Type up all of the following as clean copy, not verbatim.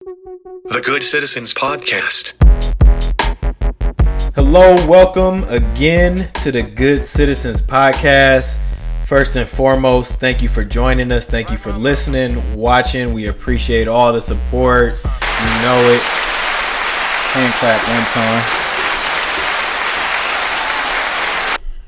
The Good Citizens Podcast. Hello, welcome again to the Good Citizens Podcast. First and foremost, thank you for joining us. Thank you for listening, watching. We appreciate all the support. You know it. Hand clap one time.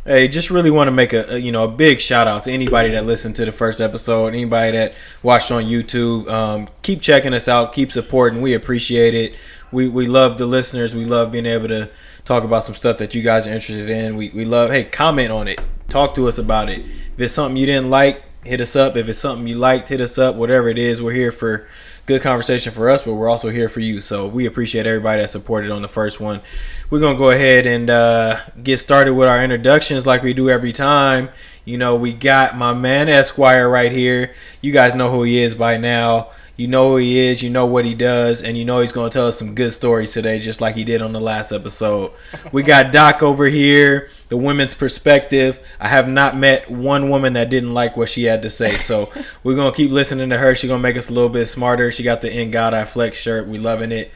Hey, just really want to make a big shout out to anybody that listened to the first episode, anybody that watched on YouTube. Keep checking us out, keep supporting. We appreciate it. We love the listeners. We love being able to talk about some stuff that you guys are interested in. We love, hey, comment on it. Talk to us about it. If it's something you didn't like, hit us up. If it's something you liked, hit us up. Whatever it is, we're here for good conversation for us, but we're also here for you. So we appreciate everybody that supported on the first one. We're going to go ahead and get started with our introductions like we do every time. You know, we got my man Esquire right here. You guys know who he is by now. You know who he is, you know what he does, and you know he's going to tell us some good stories today, just like he did on the last episode. We got Doc over here, the women's perspective. I have not met one woman that didn't like what she had to say, so we're going to keep listening to her. She's going to make us a little bit smarter. She got the In God I Flex shirt. We loving it.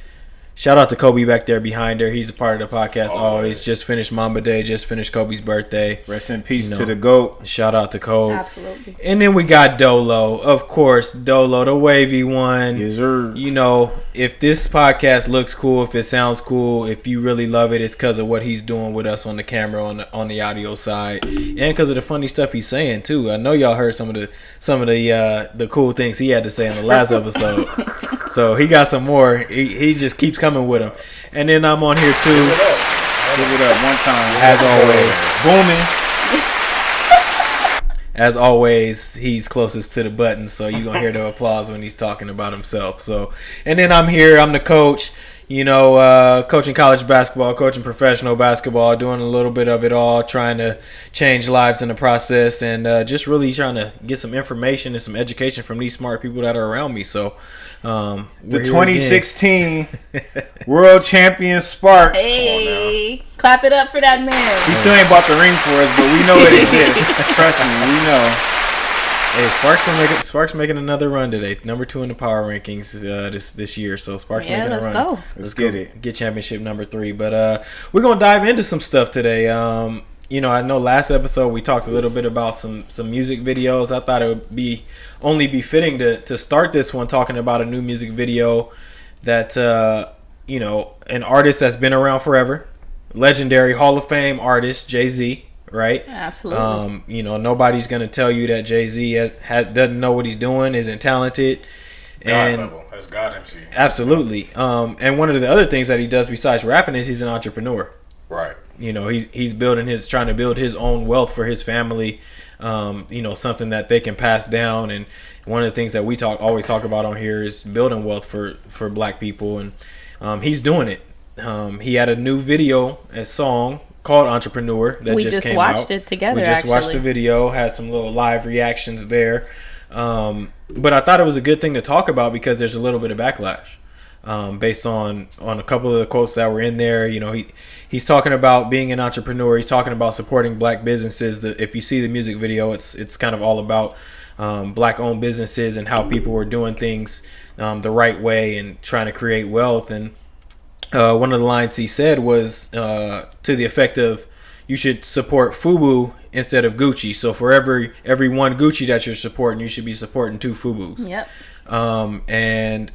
Shout out to Kobe back there behind her. He's a part of the podcast always. Just finished Mamba Day. Just finished Kobe's birthday. Rest in peace to the GOAT. Shout out to Kobe. Absolutely. And then we got Dolo. Of course, Dolo, the wavy one. Yes, sir. You know, if this podcast looks cool, if it sounds cool, if you really love it, it's because of what he's doing with us on the camera, on the audio side. And because of the funny stuff he's saying, too. I know y'all heard some of the cool things he had to say in the last episode. So he got some more. He just keeps coming with them. And then I'm on here too. Give it up one time. As always. Booming. As always, he's closest to the button, so you're going to hear the applause when he's talking about himself. So, and then I'm here. I'm the coach. You know, coaching college basketball, coaching professional basketball, doing a little bit of it all, trying to change lives in the process, and just really trying to get some information and some education from these smart people that are around me. So, the 2016 World Champion Sparks. Hey, clap it up for that man. He still ain't bought the ring for us, but we know it exists. Trust me, we know. Hey, Sparks making another run today. Number 2 in the power rankings this year. So Sparks making a run. Go. Let's get it. Get championship number 3. But we're gonna dive into some stuff today. You know, I know last episode we talked a little bit about some music videos. I thought it would be only befitting to start this one talking about a new music video that you know, an artist that's been around forever, legendary Hall of Fame artist Jay-Z. Right? Absolutely. You know, nobody's gonna tell you that Jay-Z doesn't know what he's doing, isn't talented. God level. That's God MC. Absolutely. And one of the other things that he does besides rapping is he's an entrepreneur. Right. You know, he's trying to build his own wealth for his family. You know, something that they can pass down. And one of the things that we always talk about on here is building wealth for Black people, and he's doing it. He had a new video, a song called Entrepreneur that just came out. We just watched it together. We just watched the video, had some little live reactions there. But I thought it was a good thing to talk about because there's a little bit of backlash based on a couple of the quotes that were in there. You know, he's talking about being an entrepreneur. He's talking about supporting Black businesses. If you see the music video, it's kind of all about Black-owned businesses and how people were doing things the right way and trying to create wealth. And one of the lines he said was to the effect of, you should support FUBU instead of Gucci. So for every one Gucci that you're supporting, you should be supporting 2 FUBUs. Yep. And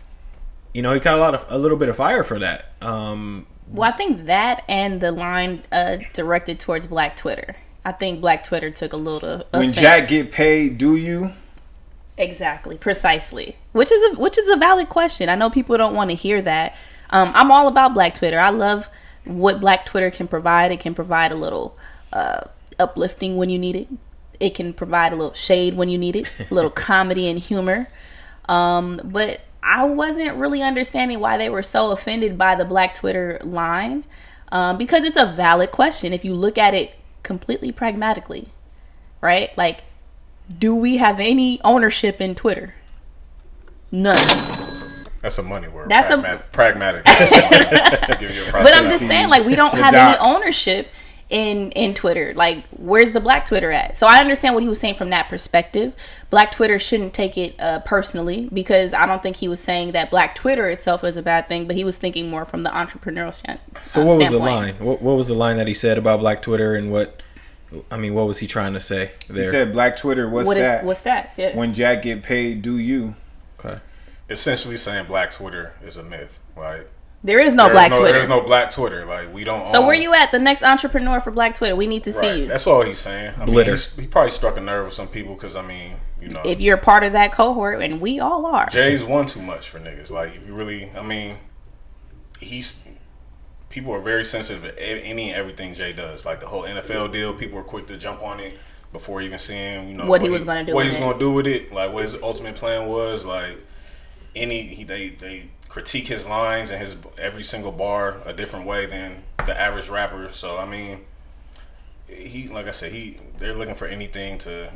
you know, he got a little bit of fire for that. Well, I think that and the line directed towards Black Twitter. I think Black Twitter took a little offense. When Jack get paid, do you? Exactly, precisely. Which is a valid question. I know people don't want to hear that. I'm all about Black Twitter. I love what Black Twitter can provide. It can provide a little uplifting when you need it. It can provide a little shade when you need it, a little comedy and humor. But I wasn't really understanding why they were so offended by the Black Twitter line, because it's a valid question if you look at it completely pragmatically, right? Like, do we have any ownership in Twitter? None. That's a money word. That's pragmatic. But I'm just saying, like, we don't have any ownership in Twitter. Like, where's the Black Twitter at? So I understand what he was saying from that perspective. Black Twitter shouldn't take it personally, because I don't think he was saying that Black Twitter itself is a bad thing, but he was thinking more from the entrepreneurial standpoint. So what was the line? What was the line that he said about Black Twitter, and what was he trying to say there? He said Black Twitter, what's that? Yeah. When Jack get paid, do you? Okay. Essentially saying Black Twitter is a myth. Like, there is no Black Twitter. There's no Black Twitter. Like, we don't. So where you at? The next entrepreneur for Black Twitter. We need to see you. That's all he's saying. I mean, he probably struck a nerve with some people, because I mean, if you're part of that cohort, and we all are. Jay's won too much for niggas. Like, if you really, I mean, people are very sensitive to any and everything Jay does. Like the whole NFL deal, people were quick to jump on it before even seeing, what he was going to do. What he was going to do with it. Like, what his ultimate plan was. Like, they critique his lines and his every single bar a different way than the average rapper. So I mean, like I said, they're looking for anything to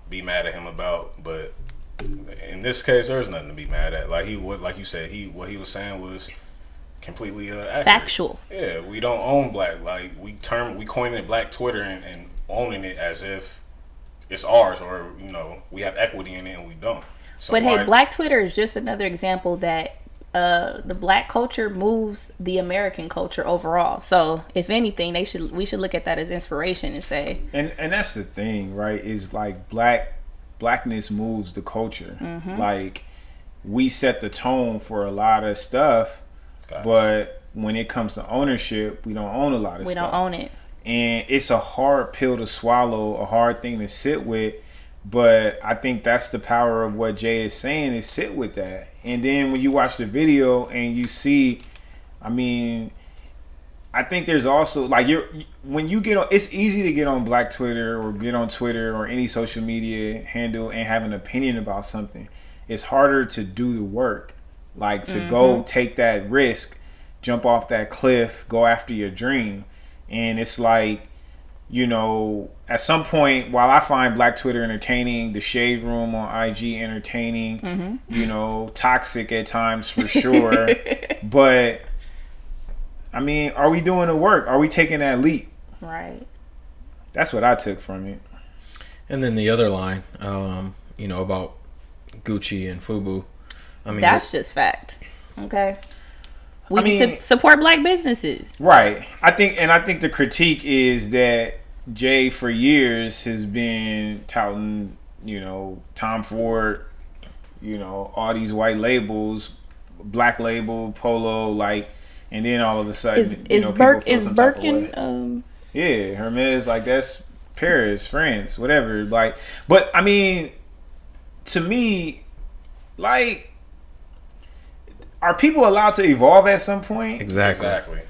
be mad at him about. But in this case, there's nothing to be mad at. Like you said, what he was saying was completely accurate. Factual. Yeah, we don't own Black. Like we coined it Black Twitter and owning it as if it's ours, or we have equity in it and we don't. So but hey, Black Twitter is just another example that the Black culture moves the American culture overall. So if anything, we should look at that as inspiration and say. And that's the thing, right? Is like blackness moves the culture. Mm-hmm. Like, we set the tone for a lot of stuff, but when it comes to ownership, we don't own a lot of stuff. We don't own it. And it's a hard pill to swallow, a hard thing to sit with. But I think that's the power of what Jay is saying, is sit with that. And then when you watch the video and you see, I mean, I think there's also like when you get on, it's easy to get on Black Twitter or get on Twitter or any social media handle and have an opinion about something. It's harder to do the work, like to go take that risk, jump off that cliff, go after your dream. And it's like, at some point, while I find Black Twitter entertaining, the Shade Room on IG entertaining, toxic at times for sure. But, I mean, are we doing the work? Are we taking that leap? Right. That's what I took from it. And then the other line, about Gucci and Fubu. I mean, that's just fact. Okay. We need to support Black businesses. Right. I think the critique is that Jay for years has been touting, Tom Ford, all these white labels, Black Label, Polo, like, and then all of a sudden, is Birkin? Yeah, Hermes, like, that's Paris, France, whatever. Like, but I mean, to me, like, are people allowed to evolve at some point? Exactly.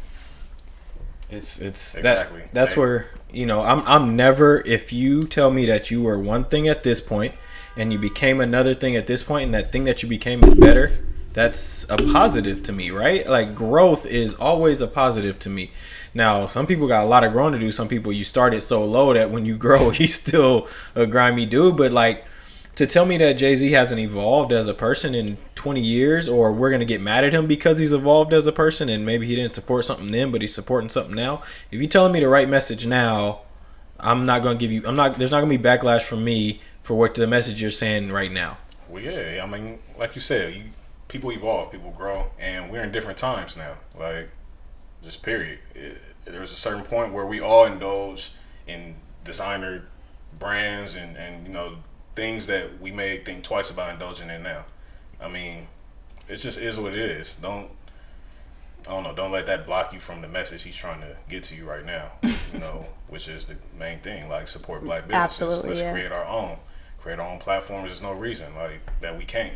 It's exactly that's where I'm never, if you tell me that you were one thing at this point and you became another thing at this point, and that thing that you became is better, that's a positive to me, right? Like, growth is always a positive to me. Now, some people got a lot of growing to do. Some people, you started so low that when you grow, you still a grimy dude. But like, to tell me that Jay-Z hasn't evolved as a person in 20 years, or we're going to get mad at him because he's evolved as a person and maybe he didn't support something then, but he's supporting something now. If you're telling me the right message now, there's not going to be backlash from me for what the message you're saying right now. Well, yeah, I mean, like you said, people evolve, people grow, and we're in different times now. Like, just period. There's a certain point where we all indulge in designer brands and things that we may think twice about indulging in now. I mean, it just is what it is. Don't let that block you from the message he's trying to get to you right now, which is the main thing. Like, support Black businesses. Absolutely, Let's yeah. create our own platforms. There's no reason like that we can't.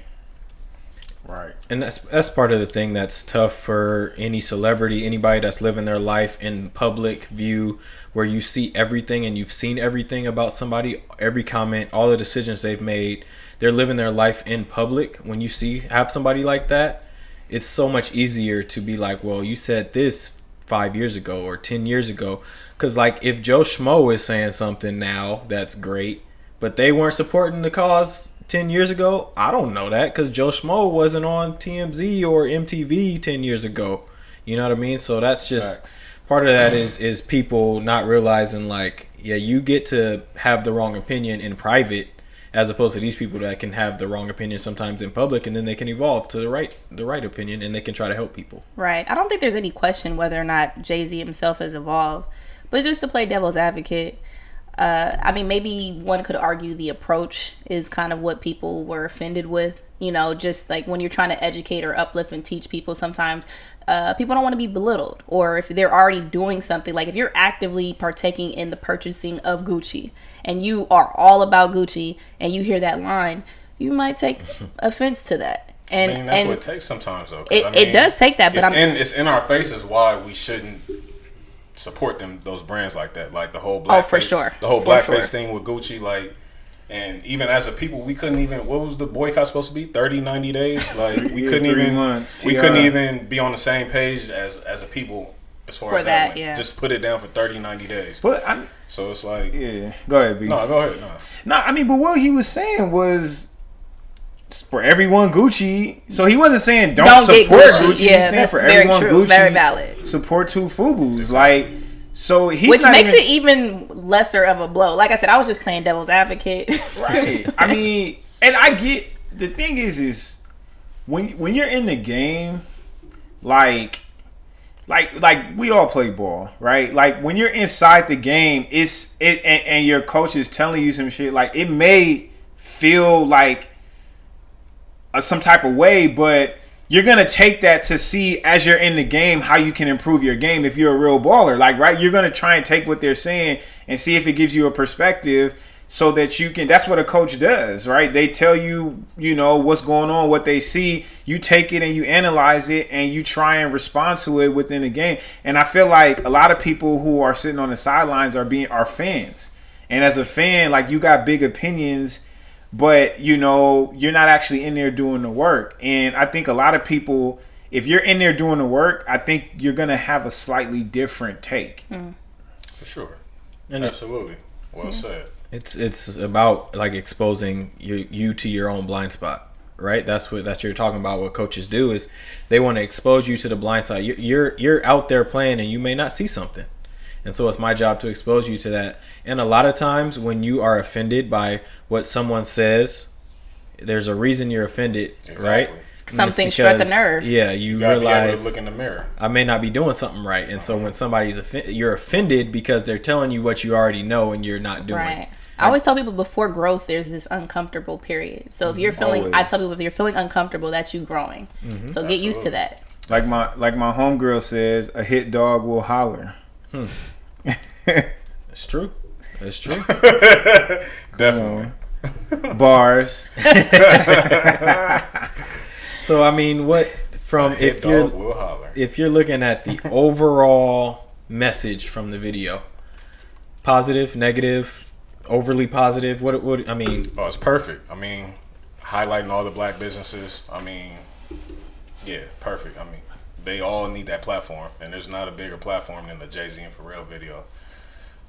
Right. And that's part of the thing that's tough for any celebrity, anybody that's living their life in public view, where you see everything and you've seen everything about somebody, every comment, all the decisions they've made. They're living their life in public. When you have somebody like that, it's so much easier to be like, well, you said this 5 years ago or 10 years ago. Because like, if Joe Schmo is saying something now, that's great, but they weren't supporting the cause 10 years ago, I don't know that, because Joe Schmo wasn't on TMZ or MTV 10 years ago. You know what I mean? So that's just part of that is people not realizing, like, yeah, you get to have the wrong opinion in private, as opposed to these people that can have the wrong opinion sometimes in public, and then they can evolve to the right opinion, and they can try to help people. Right. I don't think there's any question whether or not Jay-Z himself has evolved. But just to play devil's advocate, I mean, maybe one could argue the approach is kind of what people were offended with. You know, just like when you're trying to educate or uplift and teach people, sometimes people don't want to be belittled. Or if they're already doing something, like if you're actively partaking in the purchasing of Gucci and you are all about Gucci and you hear that line, you might take offense to that. And I mean, that's what it takes sometimes, though. It does take that, but it's in our faces why we shouldn't support those brands like that, like the whole blackface thing with Gucci, like, and even as a people, we couldn't even, what was the boycott supposed to be, 30, 90 days, like we couldn't even 3 months, we couldn't even be on the same page as a people as far as that went. Yeah. Just put it down for 30, 90 days. But so it's like, yeah, go ahead, B. No, go ahead. No, I mean, but what he was saying was for everyone Gucci. So he wasn't saying don't support Gucci. Yeah, he's saying that's for very everyone true. Gucci, very valid. support two FUBUs. Like, so he's which not makes it even lesser of a blow. Like I said, I was just playing devil's advocate. Right. I mean, and I get, the thing is when you're in the game, like we all play ball, right? Like when you're inside the game, and your coach is telling you some shit, like it may feel like some type of way, but you're gonna take that to see as you're in the game how you can improve your game if you're a real baller. Like, right, you're gonna try and take what they're saying and see if it gives you a perspective so that you can. That's what a coach does, right? They tell you, you know, what's going on, what they see. You take it and you analyze it and you try and respond to it within the game. And I feel like a lot of people who are sitting on the sidelines are fans, and as a fan, like, you got big opinions, but, you know, you're not actually in there doing the work. And I think a lot of people, if you're in there doing the work, I think you're going to have a slightly different take. For sure. And absolutely. Well said. It's about, like, exposing you to your own blind spot, right? That's what you're talking about. What coaches do is they want to expose you to the blind side. You're out there playing and you may not see something. And so it's my job to expose you to that. And a lot of times when you are offended by what someone says, there's a reason you're offended, exactly. Right? Something struck a nerve. Yeah, you realize, look in the mirror. I may not be doing something right. And so when somebody's you're offended because they're telling you what you already know and you're not doing. Right. I always tell people before growth, there's this uncomfortable period. So if you're feeling, I tell people if you're feeling uncomfortable, that's you growing. Mm-hmm. So get used to that. Like my homegirl says, a hit dog will holler. It's true. It's true. Definitely. Bars. So I mean, if you're looking at the overall message from the video, positive, negative, overly positive, what I mean? Oh, it's perfect. I mean, highlighting all the black businesses. I mean, yeah, perfect. I mean, they all need that platform, and there's not a bigger platform than the Jay-Z and Pharrell video.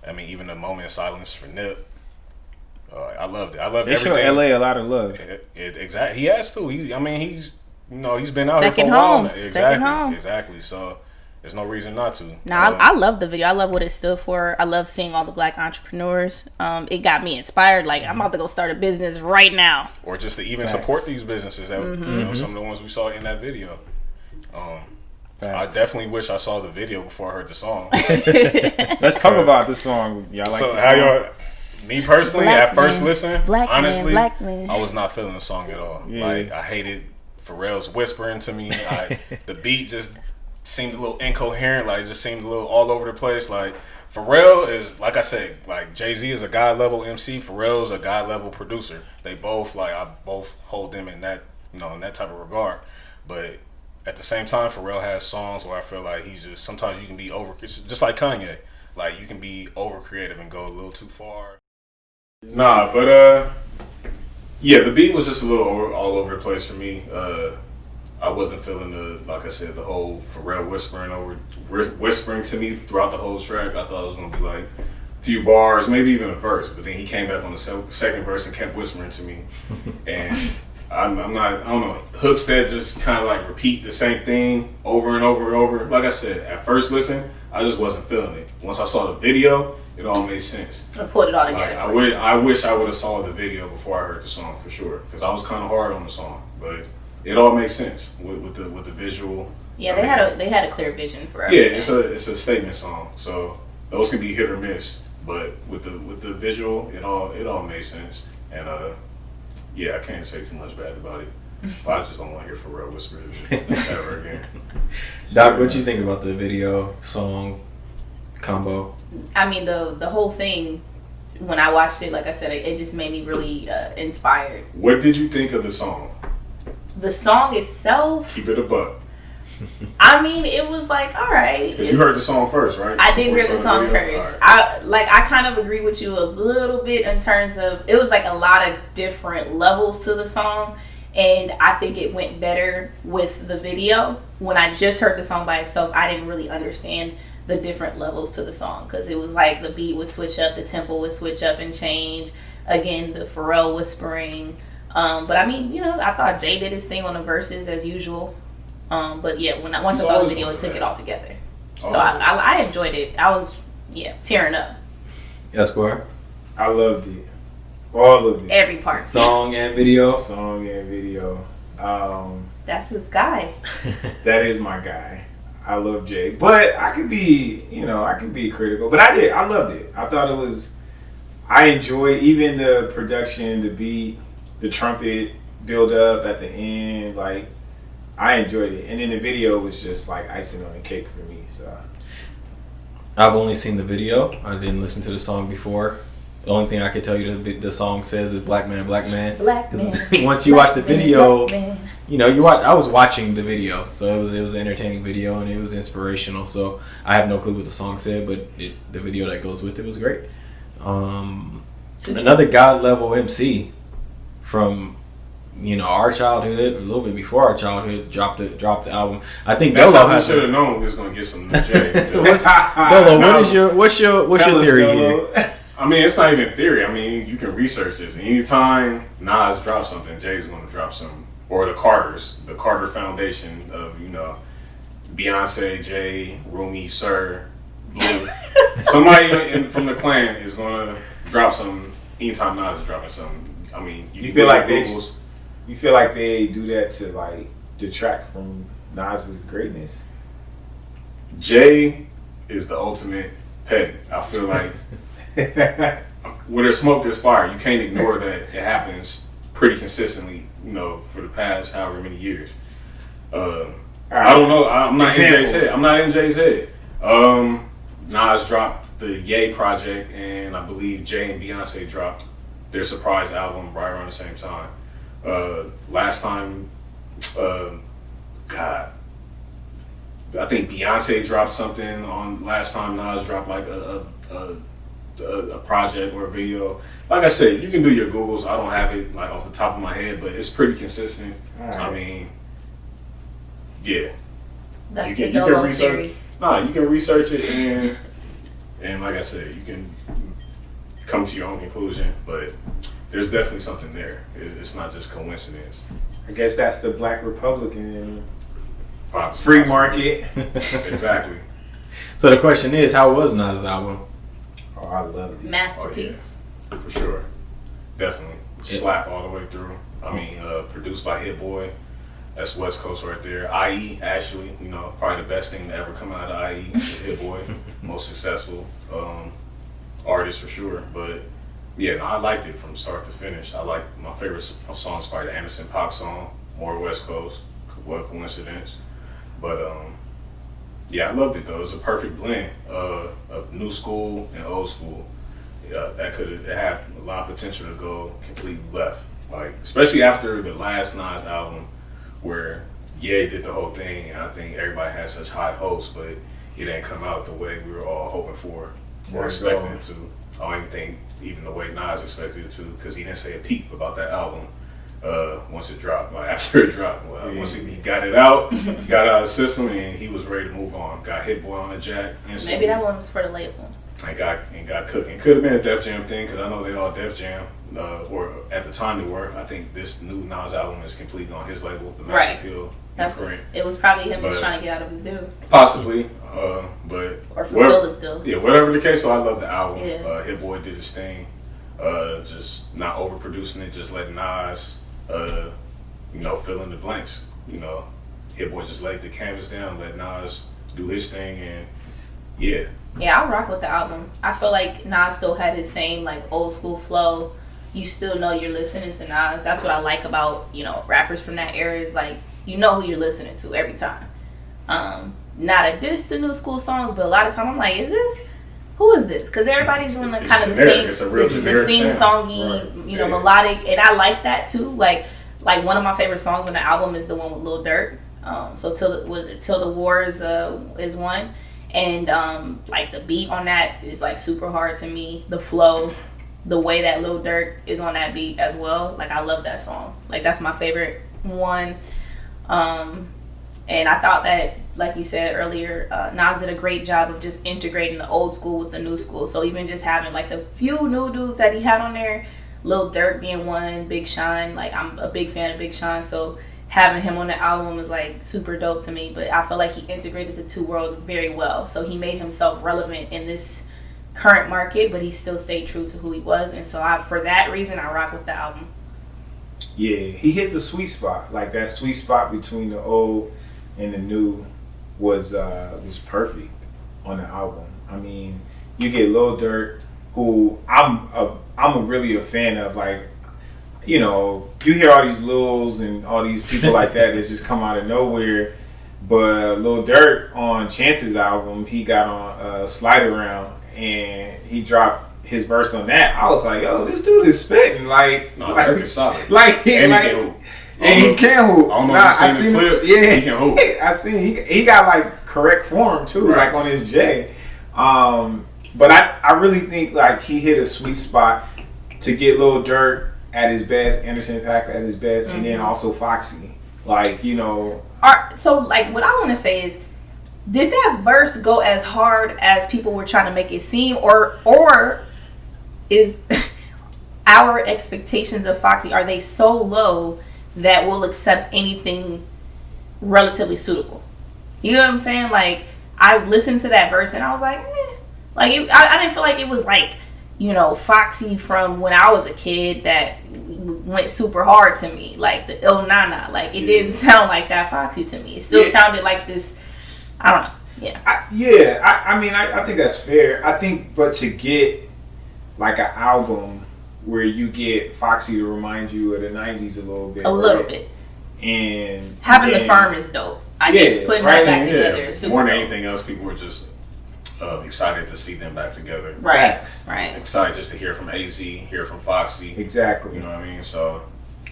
I mean, even the moment of silence for Nip. I loved it. I loved everything. They show LA a lot of love. Exactly. He has to. He's been out Second here for a home. while. Exactly. Second home. Exactly. So there's no reason not to. No, I love the video. I love what it stood for. I love seeing all the black entrepreneurs. It got me inspired. Like, I'm about to go start a business right now. Or just to even support these businesses that some of the ones we saw in that video. I definitely wish I saw the video before I heard the song. Let's talk about the song. Y'all like the song? Me personally, black at first man, listen, honestly, black man. I was not feeling the song at all. Yeah. Like, I hated Pharrell's whispering to me. The beat just seemed a little incoherent. Like, it just seemed a little all over the place. Like, Pharrell is, like I said, like, Jay-Z is a God level MC. Pharrell's a God level producer. They both, like, I both hold them in that, in that type of regard. But at the same time, Pharrell has songs where I feel like he's just, sometimes you can be just like Kanye. Like, you can be over creative and go a little too far. Nah, but yeah, the beat was just a little all over the place for me. I wasn't feeling like I said, the whole Pharrell whispering to me throughout the whole track. I thought it was gonna be like a few bars, maybe even a verse, but then he came back on the second verse and kept whispering to me. And I don't know, hooks that just kind of like repeat the same thing over and over and over. Like I said, at first listen, I just wasn't feeling it. Once I saw the video, it all made sense. I put it all Like, together. I wish I would have saw the video before I heard the song for sure, because I was kind of hard on the song, but it all makes sense with the visual. Yeah, they had a clear vision for Yeah, everything. it's a statement song, so those can be hit or miss. But with the visual, it all made sense, and yeah, I can't say too much bad about it. But I just don't want to hear Pharrell whisper ever again. Doc, what you think about the video song combo? I mean, the whole thing, when I watched it, like I said, it just made me really inspired. What did you think of the song? The song itself, Keep it a buck. I mean, it was like, all right. You heard the song first, right? I did Before hear you the saw song video? first. Alright. I kind of agree with you a little bit in terms of it was like a lot of different levels to the song, and I think it went better with the video. When I just heard the song by itself, I didn't really understand the different levels to the song, because it was like the beat would switch up, the tempo would switch up and change. Again, the Pharrell whispering. But I mean, I thought Jay did his thing on the verses as usual. But yeah, once I saw the video, it took it all together. So I enjoyed it. I was tearing up. Esquire? I loved it. All of it. Every part. Song and video? Song and video. That's his guy. That is my guy. I love Jay. But I could be, I could be critical. But I did. I loved it. I thought it was, I enjoyed even the production, the beat, the trumpet build up at the end. Like, I enjoyed it. And then the video was just like icing on the cake for me. So I've only seen the video. I didn't listen to the song before. The only thing I can tell you the song says is black man, black man. Black 'Cause man. once you watch the video, man. I was watching the video, so it was an entertaining video and it was inspirational. So I have no clue what the song said, but the video that goes with it was great. Another God level MC from our childhood, a little bit before our childhood, dropped the album. I think That's Dolo how we has should have known we was gonna get some Jay. Dolo, what's your theory here? I mean, it's not even theory. I mean, you can research this. Anytime Nas drops something, Jay's going to drop some. Or the Carter Foundation of, Beyonce, Jay, Rumi, Sir, Blue. Somebody from the clan is going to drop something anytime Nas is dropping something. I mean, you feel like they do that to like detract from Nas's greatness? Jay is the ultimate petty. I feel like where there's smoke, there's fire. You can't ignore that it happens pretty consistently, for the past however many years. Right. I don't know. I'm not Examples. in Jay's head. Nas dropped the Ye project, and I believe Jay and Beyonce dropped their surprise album right around the same time. Last time, I think Beyonce dropped something on last time Nas dropped like a project or a video. Like I said, you can do your Googles. I don't have it like off the top of my head, but it's pretty consistent. All right. I mean, yeah. That's You the can Dolo research. theory. You can research it and like I said, you can come to your own conclusion. But there's definitely something there. It's not just coincidence. I guess that's the Black Republican Possibly. free market. Exactly. So the question is, how was Nas' album? Oh, I love it. Masterpiece. Oh, yeah. For sure. Definitely. Slap all the way through. I mean, produced by Hit Boy. That's West Coast right there. IE, Ashley, probably the best thing to ever come out of IE is Hit Boy. Most successful artist for sure. But yeah, I liked it from start to finish. My favorite song is probably the Anderson .Paak song, more West Coast. What a coincidence. But yeah, I loved it though. It was a perfect blend of new school and old school. It had a lot of potential to go completely left. Like, especially after the last Nas album, where Ye did the whole thing, and I think everybody had such high hopes, but it didn't come out the way we were all hoping for or expecting it to. I don't even think even the way Nas expected it to, because he didn't say a peep about that album once it dropped. Like, after it dropped, once he got it out, got out of the system, and he was ready to move on. Got Hit Boy on the jack instantly. Maybe that one was for the label. And got cooking. Could have been a Def Jam thing, because I know they all Def Jam, or at the time they were. I think this new Nas album is completely on his label, the Max Right. Appeal. That's imprint. it. Was probably him just But- trying to get out of his deal. Possibly. But or fulfill it still. Yeah, whatever the case. So I love the album. Yeah. Hit Boy did his thing. Just not overproducing it. Just letting Nas, fill in the blanks. Hit Boy just laid the canvas down, let Nas do his thing, and yeah. Yeah, I rock with the album. I feel like Nas still had his same like old school flow. You still know you're listening to Nas. That's what I like about rappers from that era. Is like you know who you're listening to every time. Not a diss to new school songs, but a lot of time I'm like, who is this? Because everybody's doing like kind of the same, the sing-songy, right. Melodic, and I like that too. Like one of my favorite songs on the album is the one with Lil Durk. So Till the War is one, and like the beat on that is like super hard to me. The flow, the way that Lil Durk is on that beat as well. Like I love that song. Like that's my favorite one. And I thought that, like you said earlier, Nas did a great job of just integrating the old school with the new school. So even just having like the few new dudes that he had on there, Lil Durk being one, Big Sean, like I'm a big fan of Big Sean, so having him on the album was like super dope to me. But I feel like he integrated the two worlds very well. So he made himself relevant in this current market, but he still stayed true to who he was. And so for that reason, I rock with the album. Yeah, he hit the sweet spot. Like that sweet spot between the old and the new was perfect on the album. I mean, you get Lil Durk, who I'm really a fan of. Like, you hear all these Lils and all these people like that just come out of nowhere. But Lil Durk on Chance's album, he got on Slide Around and he dropped his verse on that. I was like, yo, this dude is spitting Durk is solid. And he can hoop. I don't know if you've seen the clip. Yeah, he can hoop. I seen he got like correct form too, right. like on his J. But I really think like he hit a sweet spot to get Lil Durk at his best, Anderson .Paak at his best, and then also Foxy. Like So like what I want to say is, did that verse go as hard as people were trying to make it seem, or is our expectations of Foxy, are they so low that we'll accept anything relatively suitable? You know what I'm saying? Like, I listened to that verse and I was like, Like, I didn't feel like it was like, Foxy from when I was a kid that went super hard to me. Like, the Il Nana. Like, it didn't sound like that Foxy to me. It still sounded like this, I don't know. Yeah. I mean, I think that's fair. I think, but to get, like, an album where you get Foxy to remind you of the 90s a little bit. And having the firm is dope. I guess putting that back together is super more than dope. anything else, people were just excited to see them back together. Right. Excited just to hear from AZ, hear from Foxy. Exactly. You know what I mean? So,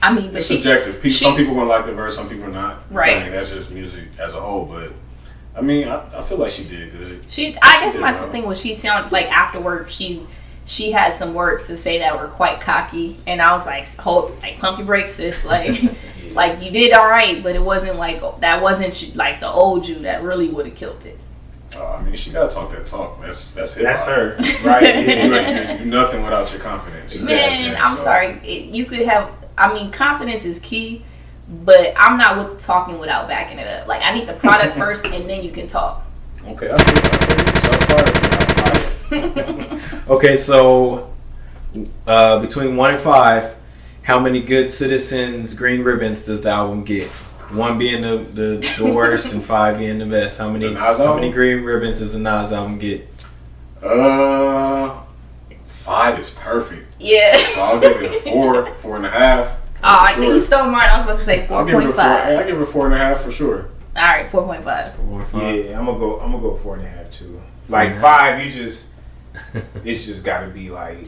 I mean, but it's subjective. Some people gonna like the verse, some people are not. Right. I mean, that's just music as a whole. But I mean, I feel like she did good. I guess my thing was she sounded like afterward she had some words to say that were quite cocky, and I was like, pump your brakes, sis. Like, like you did all right, but it wasn't like that. Wasn't like the old you that really would have killed it. I mean, she gotta talk that talk. That's hip That's hop. her, right? You do nothing without your confidence. Man, I'm sorry. You could have. I mean, confidence is key, but I'm not with talking without backing it up. Like, I need the product first, and then you can talk. Okay, I see. Okay, so between 1 and 5, how many good citizens green ribbons does the album get? 1 being the worst and 5 being the best. How many green ribbons does the Nas album get? 5 is perfect. Yeah. So I'll give it a 4.5. I think you stole mine. I was about to say 4.5. I'll give it a 4.5 for sure. All right, 4.5. Yeah, I'm gonna go 4.5 too. Like 5, it's just got to be like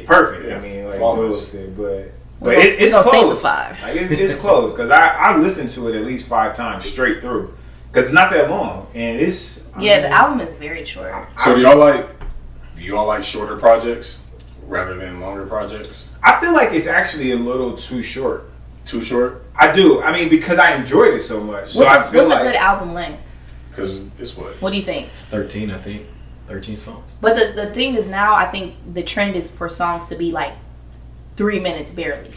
perfect. Yeah, I mean, like those said, but it's close. Save the 5. Like it's close because I listened to it at least 5 times straight through because it's not that long and it's the album is very short. So do y'all like shorter projects rather than longer projects? I feel like it's actually a little too short. Too short? I do. I mean, because I enjoyed it so much. What's a good album length? Because it's what? What do you think? It's 13, I think. 13 songs. But the thing is now, I think the trend is for songs to be like 3 minutes barely.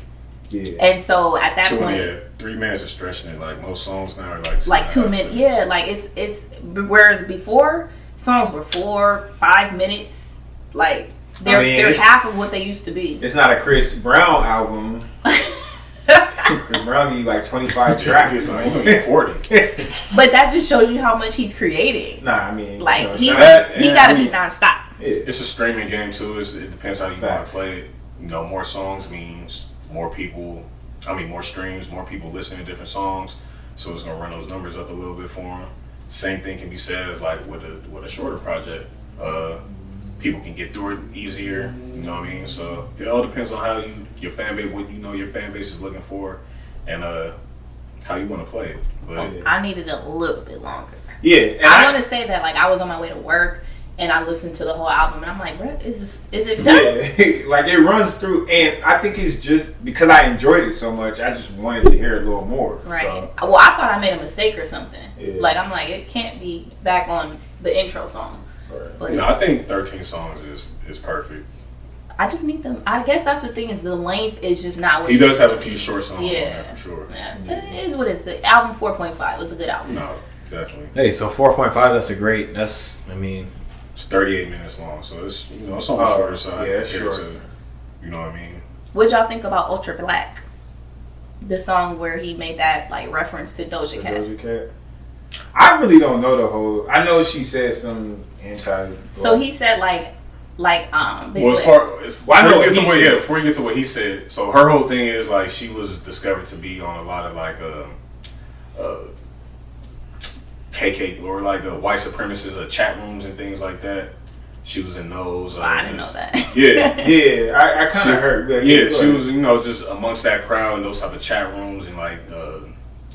Yeah. And so at that point, 3 minutes is stretching it. Like most songs now are like like 2 minutes. Yeah, like it's whereas before songs were 4-5 minutes. Like they're half of what they used to be. It's not a Chris Brown album. Chris Brown give you like 25 tracks. Like 40. But that just shows you how much he's creating. Nah, I mean, like you know, he gotta be nonstop. It's a streaming game too. It depends how you want to play it. You know, more songs means more people. I mean, more streams, more people listen to different songs. So it's gonna run those numbers up a little bit for them. Same thing can be said as like with a shorter project. People can get through it easier. You know what I mean? So it all depends on how your fan base, what you know your fan base is looking for, and how you want to play it. But I needed a little bit longer. Yeah, and I want to say that like I was on my way to work and I listened to the whole album and I'm like, bro, is it done? Yeah, like it runs through, and I think it's just because I enjoyed it so much, I just wanted to hear a little more. Right. So. Well, I thought I made a mistake or something. Yeah. Like I'm like, it can't be back on the intro song. Right. But no, I think 13 songs is perfect. I just need them. I guess that's the thing is the length is just not what He it does used have to a few be. short songs on there for sure. Yeah. It is what it is. The album 4.5 was a good album. No, definitely. Hey, so 4.5. That's a great. I mean, it's 38 minutes long, so it's it's on the shorter side yeah, compared short. to, you know what I mean. What y'all think about Ultra Black? The song where he made that like reference to Doja Cat. Doja Cat. I really don't know the whole. I know she said some anti. So he said like Well, Well, I know what he said. before you get to what he said, so her whole thing is like she was discovered to be on a lot of like KK or like white supremacists, chat rooms and things like that. She was in those. I didn't know that. Yeah, Yeah, I kind of heard. But yeah, she was just amongst that crowd in those type of chat rooms and like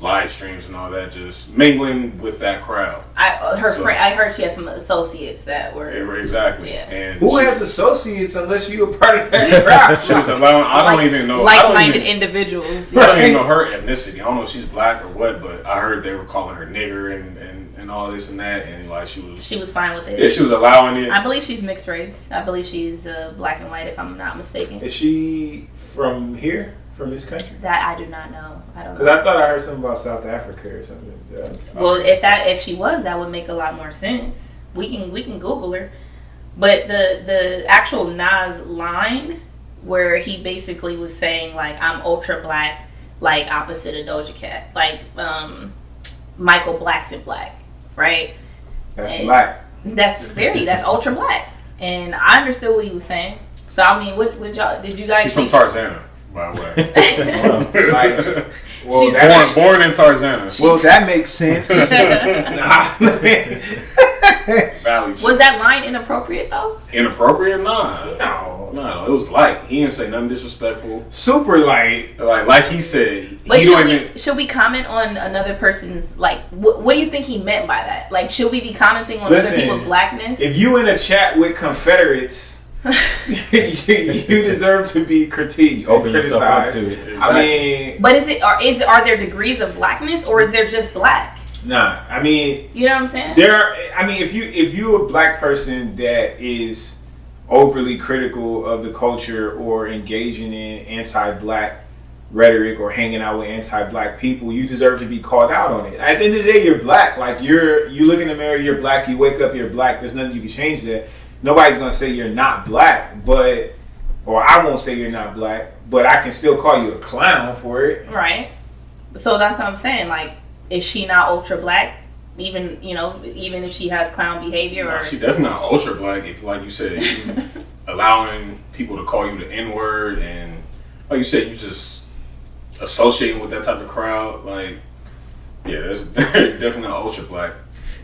live streams and all that, just mingling with that crowd. I heard she had some associates that were Exactly. Yeah. And who has associates unless you a part of that crowd? she was allowing. I don't even know. like-minded individuals. I don't even know her ethnicity. I don't know if she's black or what, but I heard they were calling her nigger and all this and that, and like she was fine with it. Yeah, she was allowing it. I believe she's mixed race. I believe she's black and white, if I'm not mistaken. Is she from here? From this country? That I do not know. I don't know. Because I thought I heard something about South Africa or something. Yeah. Well, if she was, that would make a lot more sense. We can Google her. But the actual Nas line where he basically was saying like I'm ultra black, like opposite of Doja Cat, like Michael Blackson black, right? That's and black. That's ultra black, and I understood what he was saying. So I mean, what y'all did you guys? She's from think? Tarzana, by the way. Born in Tarzana. Well, that makes sense. Valley. Was that line inappropriate though? Inappropriate? Nah. No. It was light. He didn't say nothing disrespectful. Super light. Like he said. But should we comment on another person's like? What do you think he meant by that? Like, should we be commenting on other people's blackness? If you in a chat with Confederates, you deserve to be critiqued. Open yourself up to it. I mean, but are there degrees of blackness or is there just black? Nah, I mean, you know what I'm saying? If you a black person that is overly critical of the culture or engaging in anti-black rhetoric or hanging out with anti-black people, you deserve to be called out on it. At the end of the day, you're black. Like you look in the mirror, you're black. You wake up, you're black. There's nothing you can change that. Nobody's gonna say you're not black, or I won't say you're not black, but I can still call you a clown for it. Right. So that's what I'm saying. Like, is she not ultra black? Even if she has clown behavior, No, or she definitely not ultra black. If, like you said, you allowing people to call you the N-word, and like you said, you just associating with that type of crowd. Like, yeah, that's definitely not ultra black.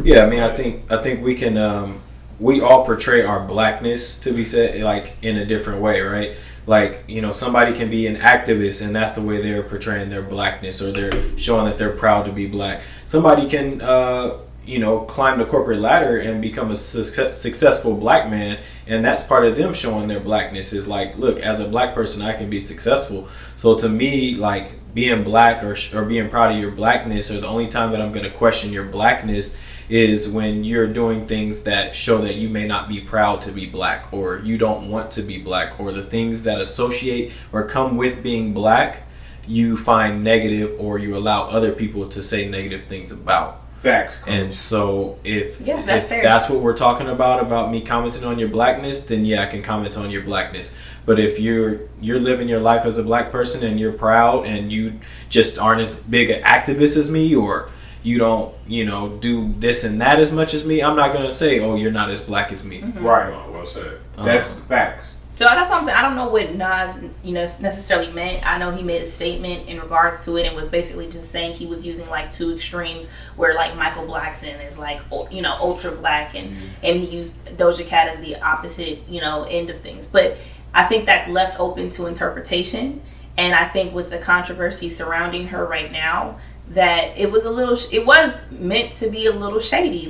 Yeah, I mean, I think we can. We all portray our blackness, to be said, like in a different way, right? Like, somebody can be an activist and that's the way they're portraying their blackness, or they're showing that they're proud to be black. Somebody can, climb the corporate ladder and become a successful black man, and that's part of them showing their blackness is like, look, as a black person, I can be successful. So to me, like, being black or being proud of your blackness, or the only time that I'm going to question your blackness is when you're doing things that show that you may not be proud to be black, or you don't want to be black, or the things that associate or come with being black you find negative or you allow other people to say negative things about. Facts. Coach. And so if that's fair. that's what we're talking about me commenting on your blackness, then yeah, I can comment on your blackness. But if you're living your life as a black person and you're proud and you just aren't as big an activist as me, or you don't, do this and that as much as me, I'm not gonna say, oh, you're not as black as me. Right. Oh, well said. That's facts. So that's what I'm saying. I don't know what Nas, necessarily meant. I know he made a statement in regards to it and was basically just saying he was using like two extremes, where like Michael Blackson is like, ultra black, and he used Doja Cat as the opposite, end of things. But I think that's left open to interpretation. And I think with the controversy surrounding her right now, that it was meant to be a little shady.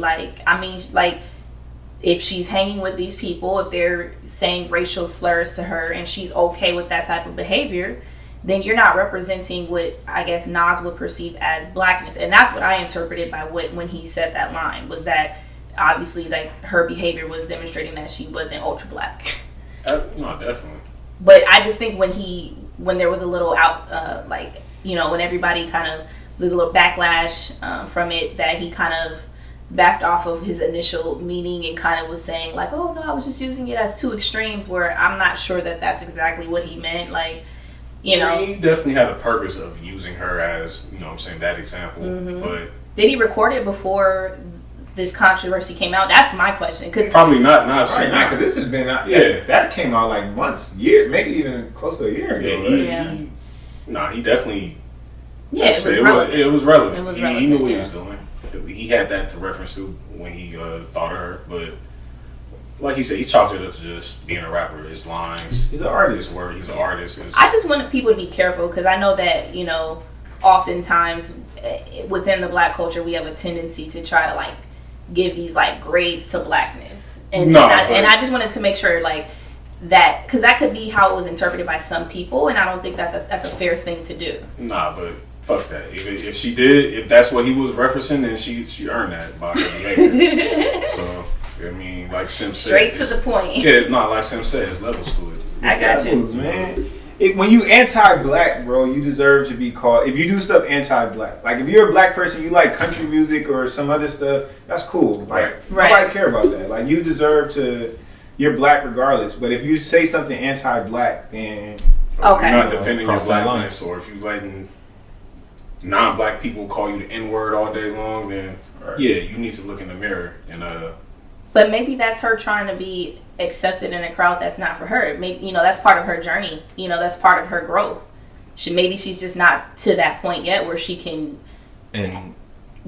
If she's hanging with these people, if they're saying racial slurs to her and she's okay with that type of behavior, then you're not representing what I guess Nas would perceive as blackness. And that's what I interpreted by when he said that line, was that obviously like her behavior was demonstrating that she wasn't ultra black. No, definitely. But I just think when there was a little when everybody kind of, there's a little backlash from it, that he kind of backed off of his initial meaning and kind of was saying like, oh no, I was just using it as two extremes, where I'm not sure that that's exactly what he meant. He definitely had a purpose of using her as, that example. But did he record it before this controversy came out? That's my question. Cause probably not. Because this has been out. Yeah, that came out like months, maybe even close to a year ago. He definitely. Yeah, it was relevant. It was relevant. He knew what he was doing. He had that to reference to when he thought of her, but like he said, he chalked it up to just being a rapper. His lines, he's an artist. He's an artist. I just wanted people to be careful, because I know that oftentimes within the black culture we have a tendency to try to like give these like grades to blackness, and I just wanted to make sure that, because that could be how it was interpreted by some people, and I don't think that's a fair thing to do. Nah, but fuck that. If she did, if that's what he was referencing, then she earned that by her behavior. So, like Sim said, straight to the point. Yeah, like Sim said, there's levels to it. I got you, man. When you anti-black, bro, you deserve to be called. If you do stuff anti-black, like if you're a black person, you like country music or some other stuff, that's cool. Nobody care about that. Like, you deserve to. You're black regardless. But if you say something anti-black, then okay, you're not defending your blackness, or if you letting non-black people call you the N-word all day long, then yeah, you need to look in the mirror and But maybe that's her trying to be accepted in a crowd that's not for her. Maybe that's part of her journey. That's part of her growth. Maybe she's just not to that point yet where she can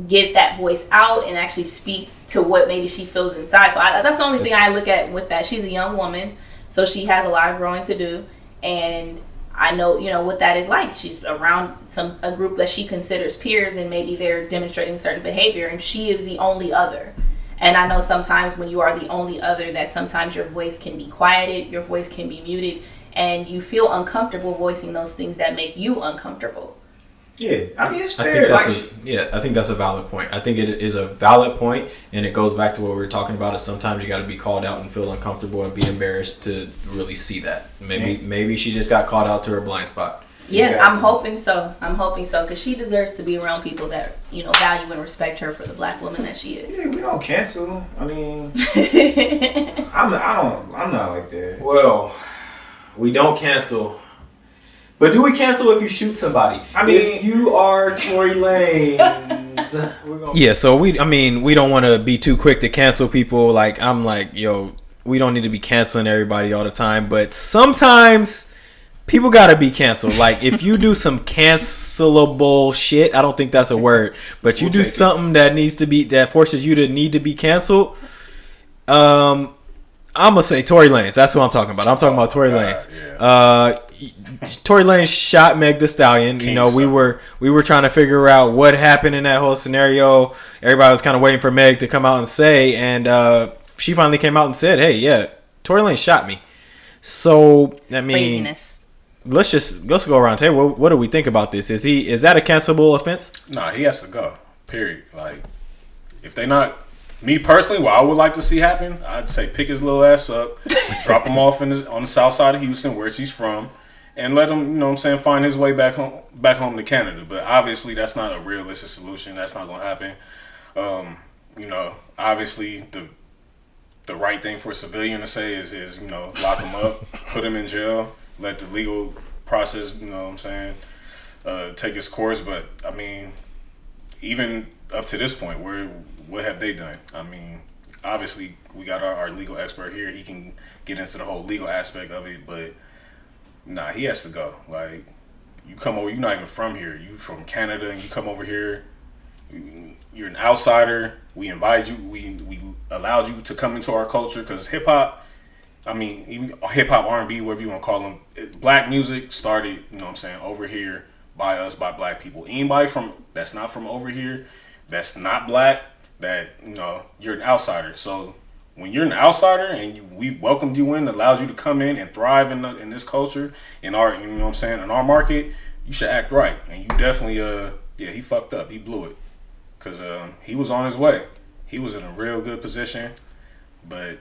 get that voice out and actually speak to what maybe she feels inside. So that's the only thing I look at with that. She's a young woman, so she has a lot of growing to do, and I know, what that is like. She's around a group that she considers peers, and maybe they're demonstrating certain behavior, and she is the only other. And I know sometimes when you are the only other, that sometimes your voice can be quieted, your voice can be muted, and you feel uncomfortable voicing those things that make you uncomfortable. Yeah, it's fair. I think that's a valid point. I think it is a valid point, and it goes back to what we were talking about. Is sometimes you got to be called out and feel uncomfortable and be embarrassed to really see that. Maybe she just got caught out to her blind spot. Yeah, exactly. I'm hoping so, because she deserves to be around people that value and respect her for the black woman that she is. Yeah, we don't cancel. I'm not like that. Well, we don't cancel. But do we cancel if you shoot somebody? If you are Tory Lanez. Yeah, so we don't want to be too quick to cancel people. We don't need to be canceling everybody all the time. But sometimes people got to be canceled. Like, if you do some cancelable shit, I don't think that's a word. But you do something that forces you to need to be canceled. I'm going to say Tory Lanez. That's what I'm talking about. I'm talking about Tory Lanez. Yeah. Tory Lanez shot Meg Thee Stallion. We were trying to figure out what happened in that whole scenario. Everybody was kind of waiting for Meg to come out and say, and she finally came out and said, "Hey, yeah, Tory Lanez shot me." So craziness. Let's go around the table. What do we think about this? Is that a cancelable offense? Nah, he has to go. Period. Like, if they not. Me personally, what I would like to see happen, I'd say pick his little ass up, drop him off on the south side of Houston, where she's from, and let him, you know what I'm saying, find his way back home to Canada. But obviously, that's not a realistic solution. That's not going to happen. You know, obviously, the right thing for a civilian to say is you know, lock him up, put him in jail, let the legal process, you know what I'm saying, take its course. But, I mean, even up to this point, what have they done? I mean, obviously, we got our legal expert here. He can get into the whole legal aspect of it, but nah, he has to go. Like, you come over, you're not even from here. You from Canada, and you come over here. You're an outsider. We invited you. We allowed you to come into our culture because hip hop. I mean, even hip hop, R&B, whatever you want to call them. Black music started, you know what I'm saying, over here by us, by black people. Anybody that's not from over here, that's not black, that, you know, you're an outsider. So when you're an outsider and we've welcomed you in, allows you to come in and thrive in this culture, in our, you know what I'm saying, in our market, you should act right. And you definitely, yeah, he fucked up. He blew it. Because he was on his way. He was in a real good position. But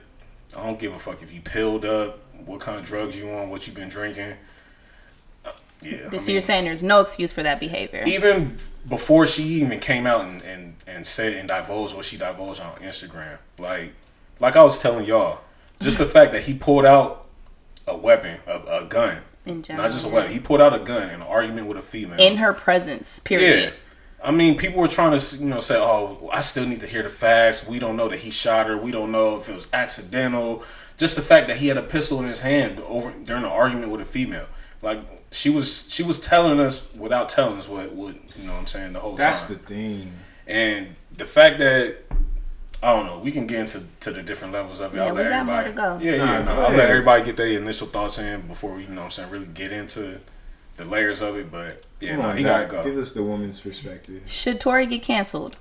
I don't give a fuck if you pilled up, what kind of drugs you on, what you've been drinking. Yeah. So you're saying there's no excuse for that behavior? Even before she even came out and said and divulged what she divulged on Instagram. Like I was telling y'all, just the fact that he pulled out a weapon, a gun. In general. Not just a weapon. He pulled out a gun in an argument with a female. In her presence, period. Yeah. I mean, people were trying to, you know, say, oh, I still need to hear the facts. We don't know that he shot her. We don't know if it was accidental. Just the fact that he had a pistol in his hand during an argument with a female. Like, she was telling us without telling us what you know what I'm saying, the whole time. That's the thing. And the fact that, I don't know, we can get into the different levels of it. Yeah, I'll we let got everybody, more to go. Yeah, I'll let everybody get their initial thoughts in before we, you know what I'm saying, really get into the layers of it. But yeah, no, he gotta go. Give us the woman's perspective. Should Tory get canceled?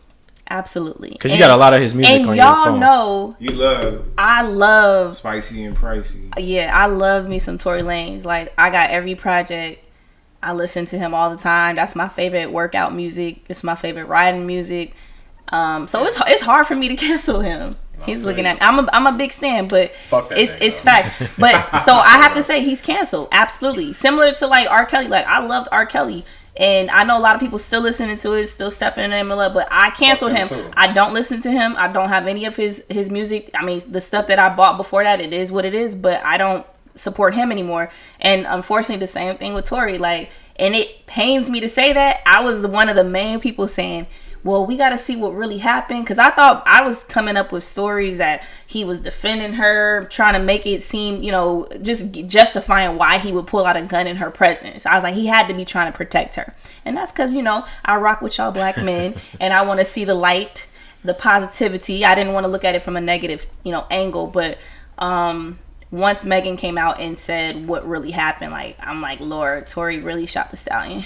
Absolutely. Because you got a lot of his music on your phone. And y'all know I love Spicy and Pricey. Yeah, I love me some Tory Lanez. Like, I got every project. I listen to him all the time. That's my favorite workout music. It's my favorite riding music. So it's hard for me to cancel him. He's looking at me. I'm a big stan, but it's fact. But so I have to say he's canceled. Absolutely. Similar to like R. Kelly. Like, I loved R. Kelly. And I know a lot of people still listening to it, still stepping in him up, but I canceled him. I don't listen to him. I don't have any of his music. I mean, the stuff that I bought before that, it is what it is, but I don't support him anymore. And unfortunately, the same thing with Tory. Like, and it pains me to say that. I was one of the main people saying, well, we got to see what really happened. Because I thought I was coming up with stories that he was defending her, trying to make it seem, you know, just justifying why he would pull out a gun in her presence. I was like, he had to be trying to protect her. And that's because, you know, I rock with y'all black men and I want to see the light, the positivity. I didn't want to look at it from a negative, you know, angle. But once Megan came out and said what really happened, like, I'm like, Lord, Tory really shot the stallion.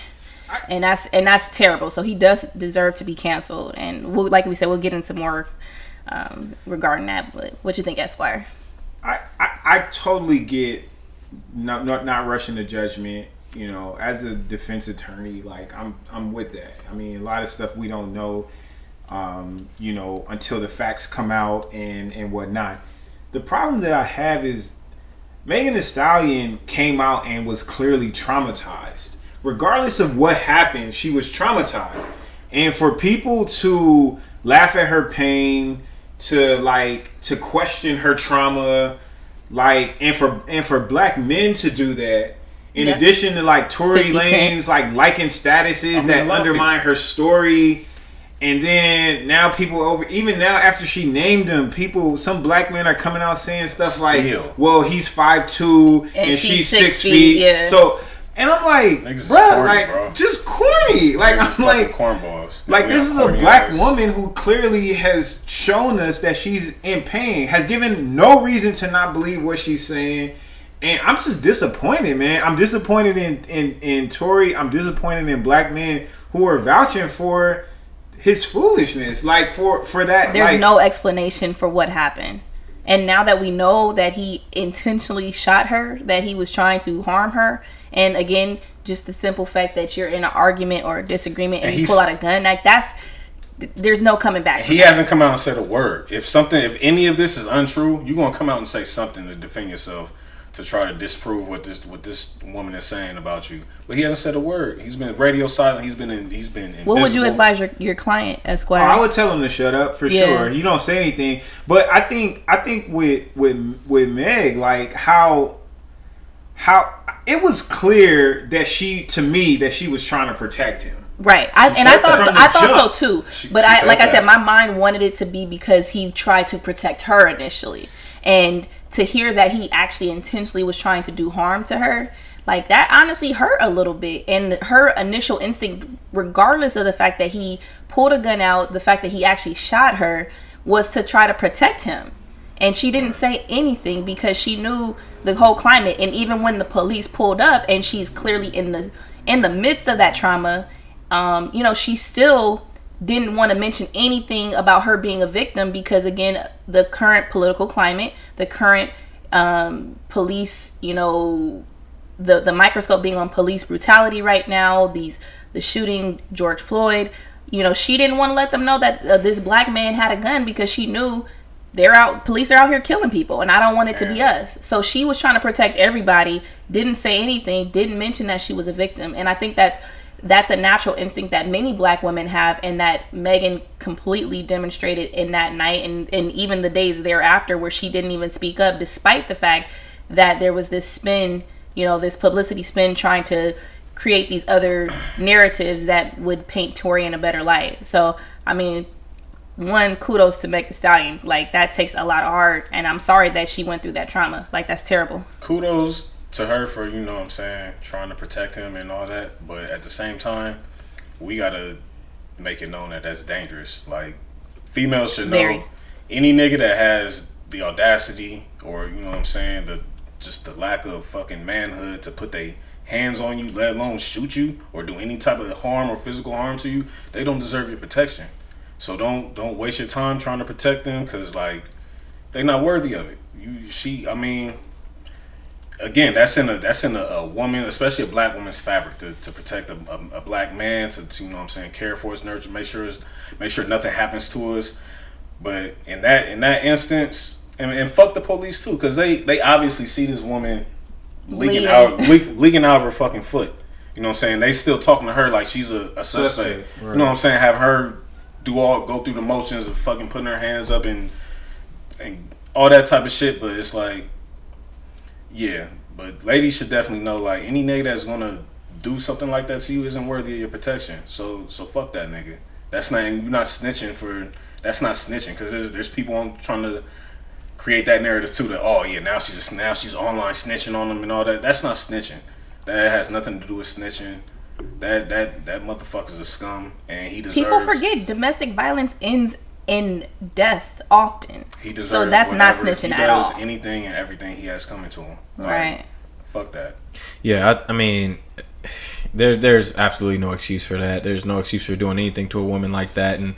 And that's terrible. So he does deserve to be canceled. And like we said, we'll get into more regarding that. But what you think, Esquire? I totally get not rushing to judgment. You know, as a defense attorney, like I'm with that. I mean, a lot of stuff we don't know, you know, until the facts come out and whatnot. The problem that I have is Megan Thee Stallion came out and was clearly traumatized. Regardless of what happened, she was traumatized. And for people to laugh at her pain, to question her trauma, like, and for black men to do that, in addition to like Tory Lanez like liking statuses that undermine her story, and then now people even now after she named him, some black men are coming out saying stuff like, well, he's 5'2" and she's 6 feet. Yeah. So. And I'm like, bro, just corny. Like, I'm like, cornballs. Like, this is a black woman who clearly has shown us that she's in pain, has given no reason to not believe what she's saying. And I'm just disappointed, man. I'm disappointed in Tory. I'm disappointed in black men who are vouching for his foolishness. Like, for that. There's no explanation for what happened. And now that we know that he intentionally shot her, that he was trying to harm her, and again, just the simple fact that you're in an argument or a disagreement and you pull out a gun, like there's no coming back. He hasn't come out and said a word. If any of this is untrue, you're gonna come out and say something to defend yourself. to try to disprove what this woman is saying about you. But he hasn't said a word. He's been radio silent. He's been invisible. What would you advise your client, Esquire? I would tell him to shut up for sure. You don't say anything. But I think with Meg, like how it was clear that she was trying to protect him. Right. I thought so too. But I said, my mind wanted it to be because he tried to protect her initially. And to hear that he actually intentionally was trying to do harm to her, like that honestly hurt a little bit. And her initial instinct, regardless of the fact that he pulled a gun out, the fact that he actually shot her, was to try to protect him. And she didn't say anything because she knew the whole climate. And even when the police pulled up and she's clearly in the midst of that trauma, she still didn't want to mention anything about her being a victim because, again, the current political climate, the current police, the microscope being on police brutality right now, the shooting George Floyd, she didn't want to let them know that this black man had a gun because she knew police are out here killing people and I don't want it to be us. So she was trying to protect everybody, didn't say anything, didn't mention that she was a victim. And I think that's a natural instinct that many black women have, and that Megan completely demonstrated in that night and even the days thereafter, where she didn't even speak up, despite the fact that there was this spin, this publicity spin trying to create these other narratives that would paint Tory in a better light. So, I mean, one, kudos to Meg Thee Stallion. Like, that takes a lot of heart, and I'm sorry that she went through that trauma. Like, that's terrible. Kudos to her for, trying to protect him and all that. But at the same time, we got to make it known that that's dangerous. Like, females should know any nigga that has the audacity or, the lack of fucking manhood to put their hands on you, let alone shoot you or do any type of harm or physical harm to you, they don't deserve your protection. So don't waste your time trying to protect them because, like, they're not worthy of it. Again, that's in a woman, especially a black woman's fabric to protect a black man, to care for us, nurture, make sure nothing happens to us. But in that instance, and fuck the police too, because they obviously see this woman leaking out of her fucking foot. They still talking to her like she's a suspect. Right. Have her go through the motions of fucking putting her hands up and all that type of shit. But it's like, yeah, but ladies should definitely know, like, any nigga that's gonna do something like that to you isn't worthy of your protection. So fuck that nigga. You're not snitching that's not snitching, because there's people trying to create that narrative too, that now she's online snitching on them and all that. That's not snitching. That has nothing to do with snitching. That motherfucker's a scum, and he deserves. People forget domestic violence ends in death often. He deserves. So that's not snitching at all. He does anything and everything he has coming to him. Right. Fuck that. Yeah, I mean, there's absolutely no excuse for that. There's no excuse for doing anything to a woman like that. And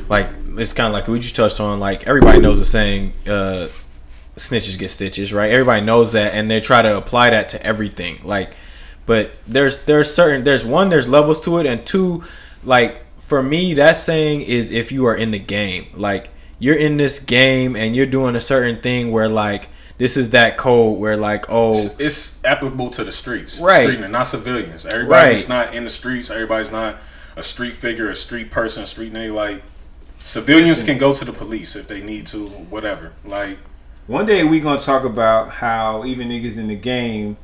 like, it's kind of like we just touched on. Like, everybody knows the saying, "Snitches get stitches," right? Everybody knows that, and they try to apply that to everything. Like, but there's levels to it, and two, like, for me, that saying is if you are in the game, like, you're in this game and you're doing a certain thing where, like, this is that code where, like, it's applicable to the streets, right? And not civilians. Everybody's not in the streets. Everybody's not a street figure, a street person, a street nigga. Like, civilians can go to the police if they need to, whatever. Like, one day we gonna talk about how even niggas in the game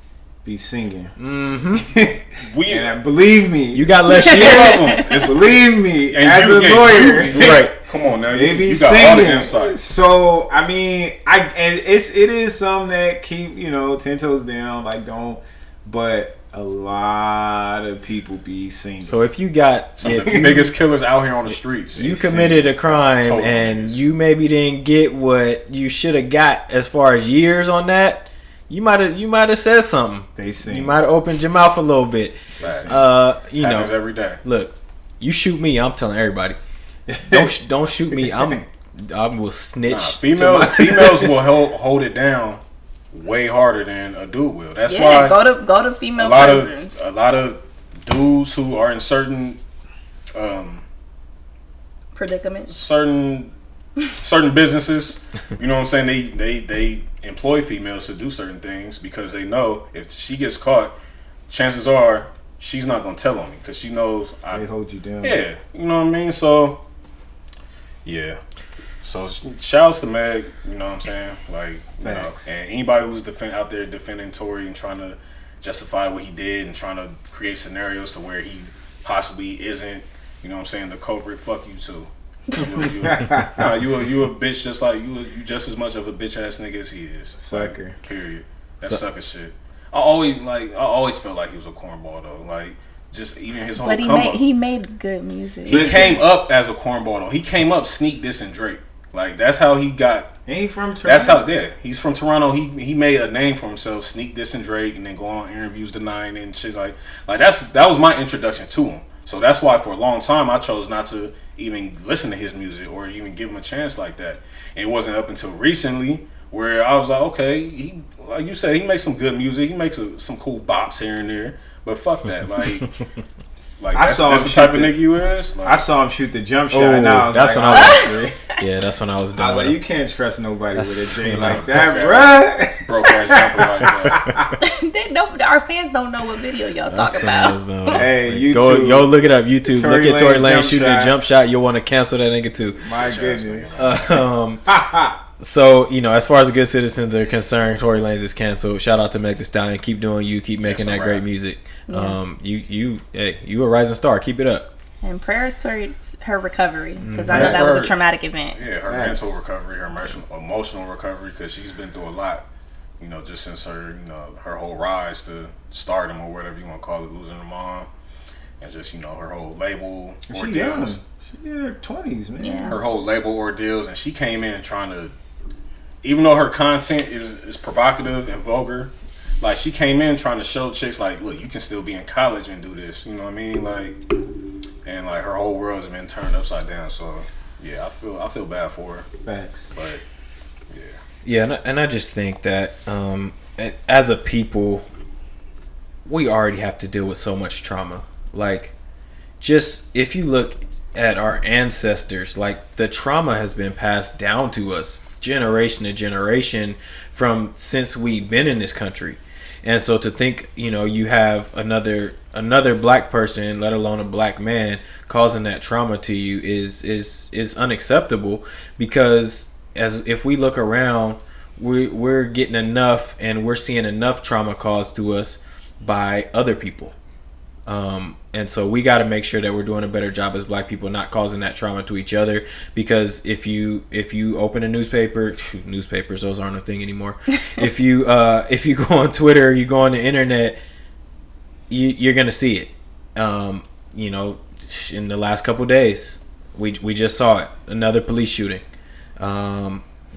be singing. Mm-hmm. And believe me, you got less years. Believe me, and as a lawyer, right? Come on now, they be you got singing. all the insight. So I mean, it is some that keep 10 toes down, like, don't. But a lot of people be singing. So if you got some of the biggest killers out here on the streets, you committed a crime and you maybe didn't get what you should have got as far as years on that. You might have said something. They sing. You might have opened your mouth a little bit. Happens every day. Look, you shoot me, I'm telling everybody. Don't shoot me. I will snitch. Females will hold it down way harder than a dude will. That's why go to female prisons. A lot of dudes who are in certain predicaments, certain certain businesses, you know what I'm saying, they employ females to do certain things because they know if she gets caught, chances are she's not gonna tell on me because she knows They hold you down. Yeah, you know what I mean. So yeah. So shouts to Meg, you know what I'm saying? Like, you know, and anybody who's out there defending Tory and trying to justify what he did and trying to create scenarios to where he possibly isn't, you know what I'm saying, the culprit, fuck you too. You a bitch just like you just as much of a bitch ass nigga as he is. Sucker. Like, period. That's sucker shit. I always felt like he was a cornball though. Like, just even his whole But he made good music. He came up as a cornball though. He came up sneak dissing Drake. Like, that's how he got. Ain't he from Toronto? That's how. Yeah, he's from Toronto. He made a name for himself, sneak dissing Drake, and then going on interviews denying it and shit. Like that was my introduction to him. So that's why for a long time I chose not to even listen to his music or even give him a chance like that. And it wasn't up until recently where I was like, okay, he, like you said, he makes some good music. He makes some cool bops here and there. But fuck that, like that's the type of nigga you is. Like, I saw him shoot the jump shot. And I was that's like, when I was. Yeah, that's when I was done. I was like, you can't trust nobody with a J like that, bruh. Broke ass jumper like that. Our fans don't know what video y'all talk about. Hey, YouTube. Go look it up. YouTube. Tory Look at Tory Lanez Lanez shooting a jump shot. You'll want to cancel that nigga too. My goodness. So, you know, as far as the good citizens are concerned, Tory Lanez is canceled. Shout out to Meg Thee Stallion. Keep doing you. Keep making that great music. Yeah. You a rising star. Keep it up. And prayers towards her recovery because I know that was a traumatic event. Yeah, her mental recovery, her emotional recovery, because she's been through a lot. You know, just since her, you know, her whole rise to stardom or whatever you want to call it, losing her mom, and just, you know, her whole label ordeals. She in her 20s, man. Yeah. Her whole label ordeals, and she came in trying to, even though her content is provocative and vulgar, like, she came in trying to show chicks, like, look, you can still be in college and do this. You know what I mean? Like, and like her whole world has been turned upside down. So yeah, I feel bad for her. Facts. But and I just think that as a people, we already have to deal with so much trauma. Like, just if you look at our ancestors, like, the trauma has been passed down to us generation to generation from since we've been in this country. And so to think, you know, you have another black person, let alone a black man, causing that trauma to you is unacceptable, because if we look around, we're getting enough, and we're seeing enough trauma caused to us by other people. And so we got to make sure that we're doing a better job as black people, not causing that trauma to each other. Because if you open a newspapers, those aren't a thing anymore. if you go on Twitter, you go on the internet, you're gonna see it. You know, in the last couple of days, we just saw it. Another police shooting.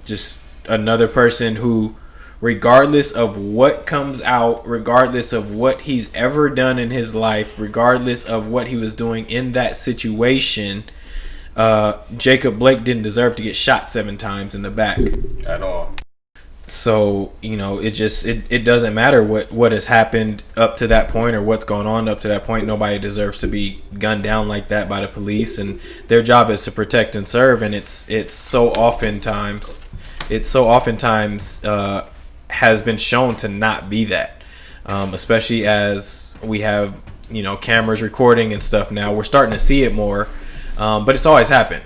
Just another person who, regardless of what comes out, regardless of what he's ever done in his life, regardless of what he was doing in that situation, Jacob Blake didn't deserve to get shot 7 times in the back at all. So, you know, it doesn't matter what has happened up to that point or what's going on up to that point. Nobody deserves to be gunned down like that by the police, and their job is to protect and serve. And it's so oftentimes has been shown to not be that, especially as we have, you know, cameras recording and stuff now. We're starting to see it more, but it's always happened.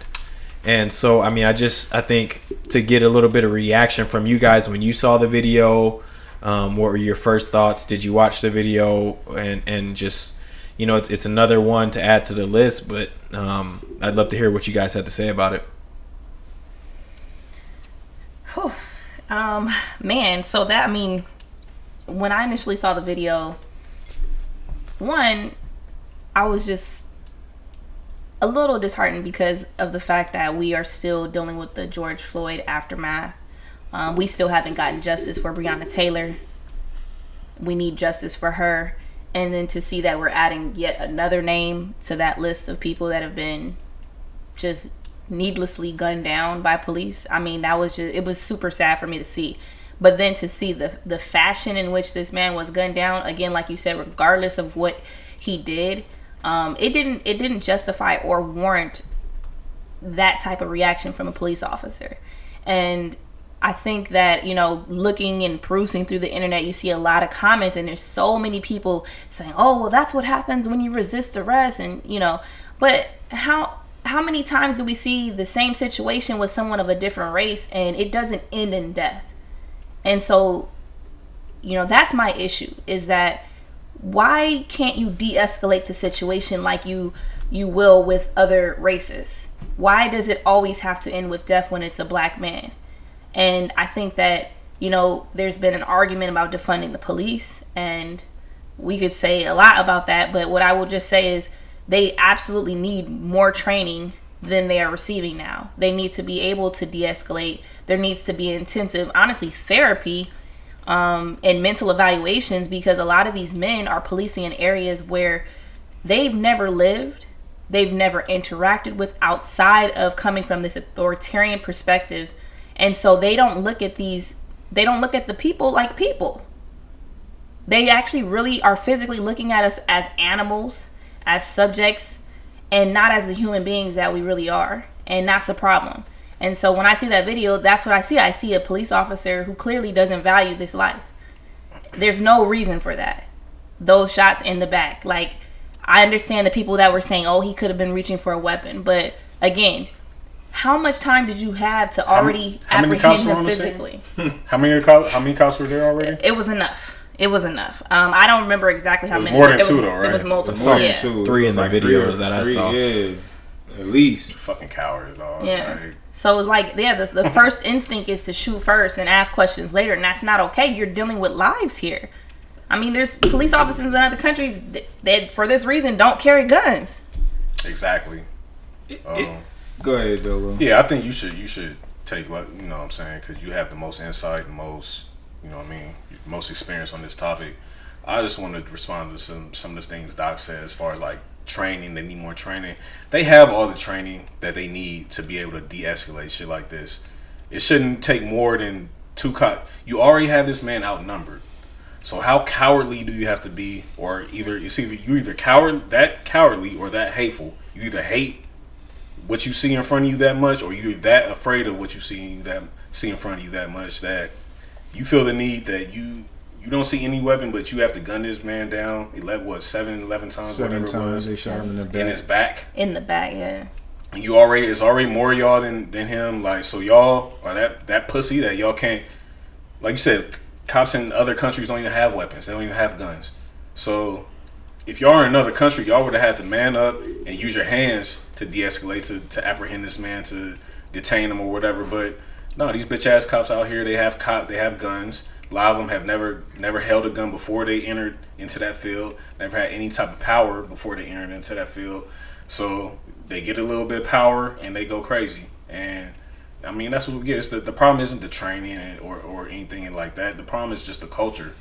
And so, I mean, I think to get a little bit of reaction from you guys when you saw the video, what were your first thoughts? Did you watch the video? And just, you know, it's another one to add to the list, but I'd love to hear what you guys had to say about it. Man, so that, I mean, when I initially saw the video, one, I was just a little disheartened because of the fact that we are still dealing with the George Floyd aftermath. We still haven't gotten justice for Breonna Taylor. We need justice for her. And then to see that we're adding yet another name to that list of people that have been just needlessly gunned down by police. I mean, it was super sad for me to see. But then to see the fashion in which this man was gunned down, again, like you said, regardless of what he did, it didn't justify or warrant that type of reaction from a police officer. And I think that, you know, looking and perusing through the internet, you see a lot of comments, and there's so many people saying, oh, well, that's what happens when you resist arrest. And, you know, but how many times do we see the same situation with someone of a different race and it doesn't end in death? And so, you know, that's my issue, is that why can't you de-escalate the situation like you will with other races? Why does it always have to end with death when it's a black man? And I think that, you know, there's been an argument about defunding the police, and we could say a lot about that, but what I will just say is they absolutely need more training than they are receiving now. They need to be able to de-escalate. There needs to be intensive, honestly, therapy and mental evaluations, because a lot of these men are policing in areas where they've never lived, they've never interacted with outside of coming from this authoritarian perspective. And so they don't look at the people like people. They actually really are physically looking at us as animals, as subjects, and not as the human beings that we really are. And that's the problem. And so when I see that video, that's what I see. I see a police officer who clearly doesn't value this life. There's no reason for that. Those shots in the back. Like, I understand the people that were saying, oh, he could have been reaching for a weapon. But again, how much time did you have to already apprehend him physically? How many cops were there already? It was enough. It was enough. I don't remember exactly how many. More than two, though, right? It was multiple. More than two. 3 in the videos that I saw. Yeah, at least. Fucking cowards, dog. Yeah. Like, so it's like, yeah, the first instinct is to shoot first and ask questions later, and that's not okay. You're dealing with lives here. I mean, there's police officers in other countries that for this reason don't carry guns. Exactly. Go ahead, Dolo. Yeah, I think you should take, like, you know what I'm saying, because you have the most insight and most, you know what I mean, most experience on this topic. I just want to respond to some of the things Doc said as far as like training. They need more training. They have all the training that they need to be able to de-escalate shit like this. It shouldn't take more than 2 cops. You already have this man outnumbered. So how cowardly do you have to be, or you're either cowardly or that hateful. You either hate what you see in front of you that much, or you're that afraid of what you see in front of you that much that you feel the need that you don't see any weapon, but you have to gun this man down 11 times, Seven whatever times it was, they shot him in the back. in his back. In the back, yeah. It's already more y'all than him. Like, so y'all are that pussy that y'all can't, like you said, cops in other countries don't even have weapons. They don't even have guns. So if y'all are in another country, y'all would have had to man up and use your hands to de-escalate, to apprehend this man, to detain him or whatever. But no, these bitch ass cops out here, they have guns. A lot of them have never held a gun before they entered into that field. Never had any type of power before they entered into that field. So they get a little bit of power and they go crazy. And I mean, that's what we get. The problem isn't the training or anything like that. The problem is just the culture.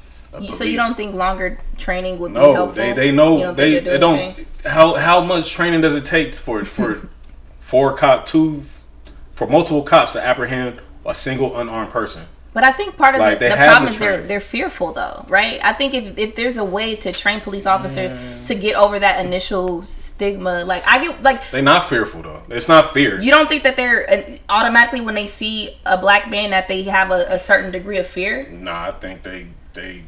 So you don't think longer training would be No, helpful? they know they don't. How much training does it take for multiple cops to apprehend a single unarmed person? But I think part of Like, the problem is they're fearful, though, right? I think if there's a way to train police officers to get over that initial stigma, like I get, like they're not fearful though. It's not fear. You don't think that they're automatically when they see a black man that they have a certain degree of fear? Nah, I think they.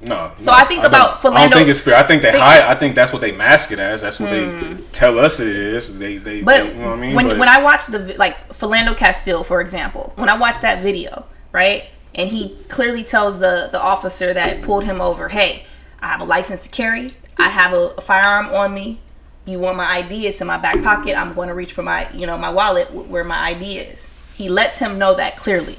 No. So I think about Philando. I don't think it's fear. I think they hide. I think that's what they mask it as. That's what they tell us it is. They you know what I mean? When I watch Philando Castile, for example, when I watch that video, right, and he clearly tells the officer that pulled him over, hey, I have a license to carry. I have a firearm on me. You want my ID? It's in my back pocket. I'm going to reach for my my wallet where my ID is. He lets him know that clearly,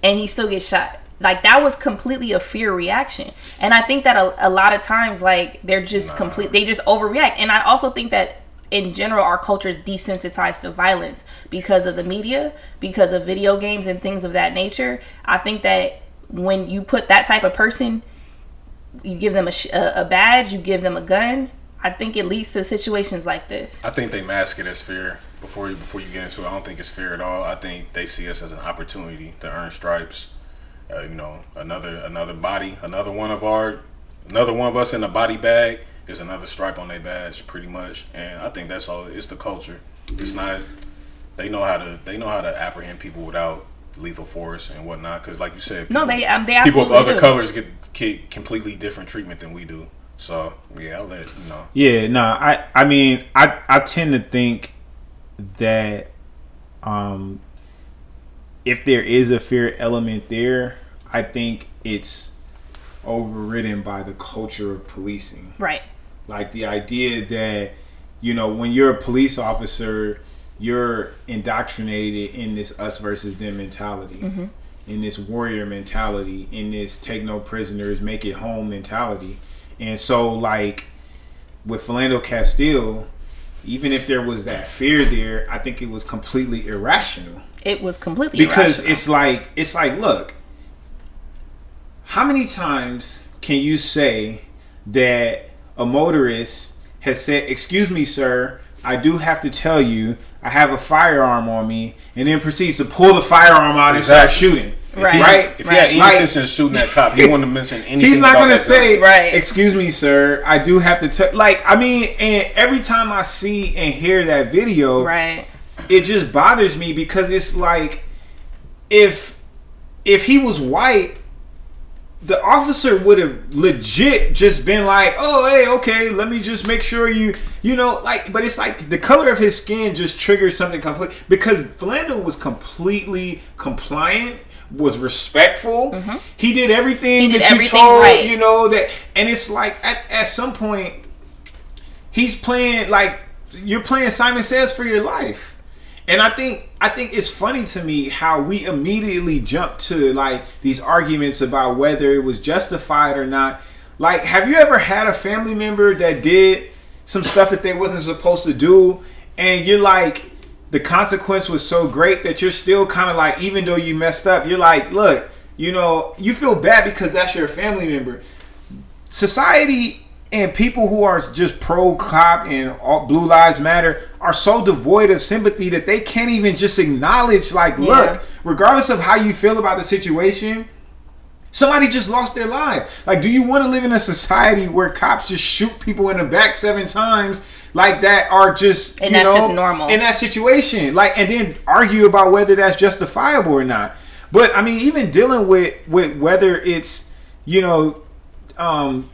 and he still gets shot. Like, that was completely a fear reaction. And I think that a lot of times, like, they're just they just overreact. And I also think that in general, our culture is desensitized to violence because of the media, because of video games and things of that nature. I think that when you put that type of person, you give them a badge, you give them a gun, I think it leads to situations like this. I think they mask it as fear before you get into it. I don't think it's fear at all. I think they see us as an opportunity to earn stripes. Another body, another one of us in a body bag is another stripe on their badge, pretty much. And I think that's all. It's the culture. It's not. They know how to apprehend people without lethal force and whatnot. Because, like you said, No, they absolutely people of other do. colors get completely different treatment than we do. So yeah, I'll let you know. Yeah, no, I mean, I tend to think that if there is a fear element there, I think it's overridden by the culture of policing. Right. Like the idea that, you know, when you're a police officer, you're indoctrinated in this us versus them mentality, in this warrior mentality, in this take no prisoners, make it home mentality. And so, like, with Philando Castile, even if there was that fear there, I think it was completely irrational. It was completely Because irrational. it's like, look, how many times can you say that a motorist has said, "Excuse me, sir, I do have to tell you, I have a firearm on me," and then proceeds to pull the firearm out and start shooting? Right. If he had any intention of shooting that cop, he wouldn't have mentioned anything. He's not about going to that say, Right. "Excuse me, sir, I do have to tell." Like, I mean, and every time I see and hear that video, Right. it just bothers me because it's like, if he was white, the officer would have legit just been like, "Oh, hey, okay, let me just make sure you know," like, but it's like the color of his skin just triggers something complete, because Philando was completely compliant, was respectful. He did everything that you told, right. you know, that, and it's like at some point he's playing, like, you're playing Simon Says for your life. And I think it's funny to me how we immediately jump to, like, these arguments about whether it was justified or not. Like, have you ever had a family member that did some stuff that they wasn't supposed to do, and you're like, the consequence was so great that you're still kind of like, even though you messed up, you're like, look, you know, you feel bad because that's your family member. Society and people who are just pro-cop and all Blue Lives Matter are so devoid of sympathy that they can't even just acknowledge, like, look, regardless of how you feel about the situation, somebody just lost their life. Like, do you want to live in a society where cops just shoot people in the back 7 times like that, are just, and that's just normal in that situation? Like, and then argue about whether that's justifiable or not. But I mean, even dealing with whether it's, you know,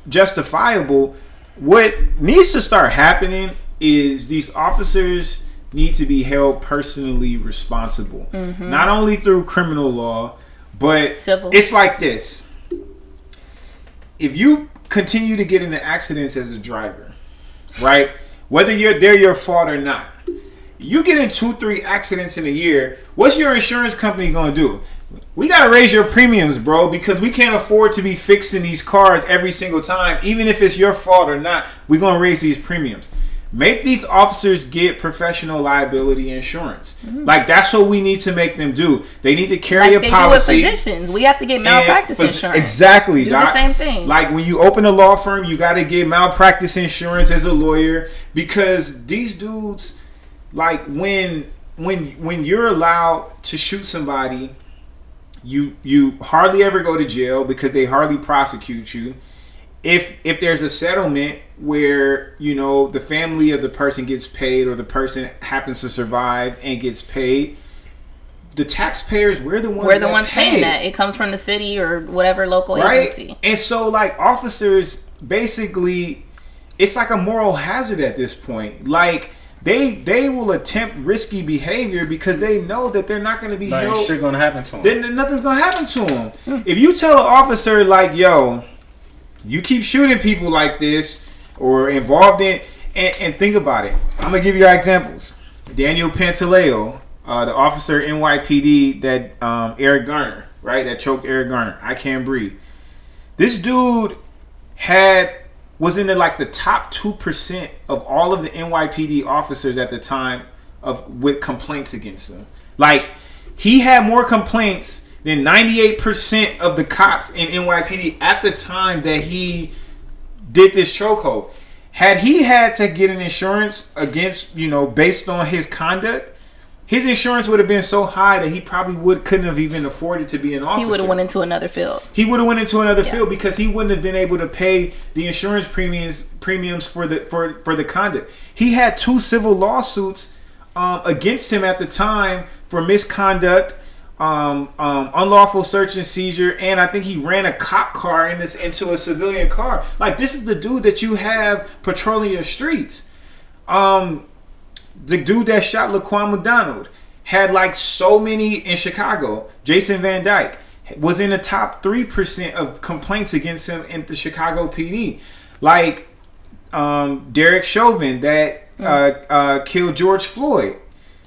justifiable, what needs to start happening is these officers need to be held personally responsible, not only through criminal law, but civil. It's like this: if you continue to get into accidents as a driver, right, whether they're your fault or not, you get in 2-3 accidents in a year, what's your insurance company gonna do? We gotta raise your premiums, bro, because we can't afford to be fixing these cars every single time. Even if it's your fault or not, we're gonna raise these premiums. Make these officers get professional liability insurance. Like, that's what we need to make them do. They need to carry like a policy. do with physicians. We have to get malpractice insurance. Exactly. Do the same thing. Like, when you open a law firm, you got to get malpractice insurance as a lawyer, because these dudes, like, when you're allowed to shoot somebody, you hardly ever go to jail because they hardly prosecute you. If there's a settlement where, you know, the family of the person gets paid, or the person happens to survive and gets paid, the taxpayers, we're the ones paying that. It comes from the city or whatever local agency. And so, like, officers, basically, it's like a moral hazard at this point. Like, they will attempt risky behavior because they know that they're not going to be held. Shit gonna happen to them. Then nothing's going to happen to them. If you tell an officer, like, yo, you keep shooting people like this, or involved in, and think about it. I'm going to give you examples. Daniel Pantaleo, the officer NYPD that Eric Garner, right? That choked Eric Garner. I Can't Breathe. This dude was in the top 2% of all of the NYPD officers at the time with complaints against him. Like, he had more complaints than 98% of the cops in NYPD at the time that he did this chokehold. Had he had to get an insurance against, you know, based on his conduct, his insurance would have been so high that he probably couldn't have even afforded to be an officer. He would have went into another field. Field because he wouldn't have been able to pay the insurance premiums for the conduct. He had 2 civil lawsuits against him at the time for misconduct, unlawful search and seizure, and I think he ran a cop car into a civilian car. Like, this is the dude that you have patrolling your streets. The dude that shot Laquan McDonald had like so many in Chicago. Jason Van Dyke was in the top 3% of complaints against him in the Chicago PD. Like Derek Chauvin that killed George Floyd.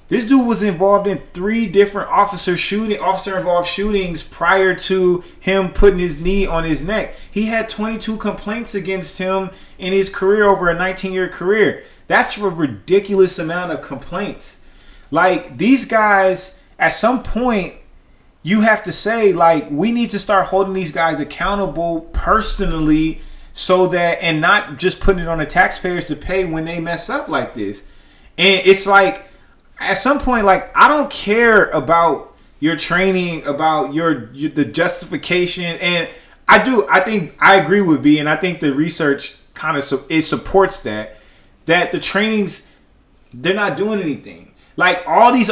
This dude was involved in 3 different officer-involved shootings prior to him putting his knee on his neck. He had 22 complaints against him in his career over a 19-year career. That's a ridiculous amount of complaints. Like, these guys, at some point, you have to say, like, we need to start holding these guys accountable personally, so that, and not just putting it on the taxpayers to pay when they mess up like this. And it's like, at some point, like, I don't care about your training, about the justification, and I think I agree with B, and I think the research kind of it supports that the trainings, they're not doing anything. Like, all these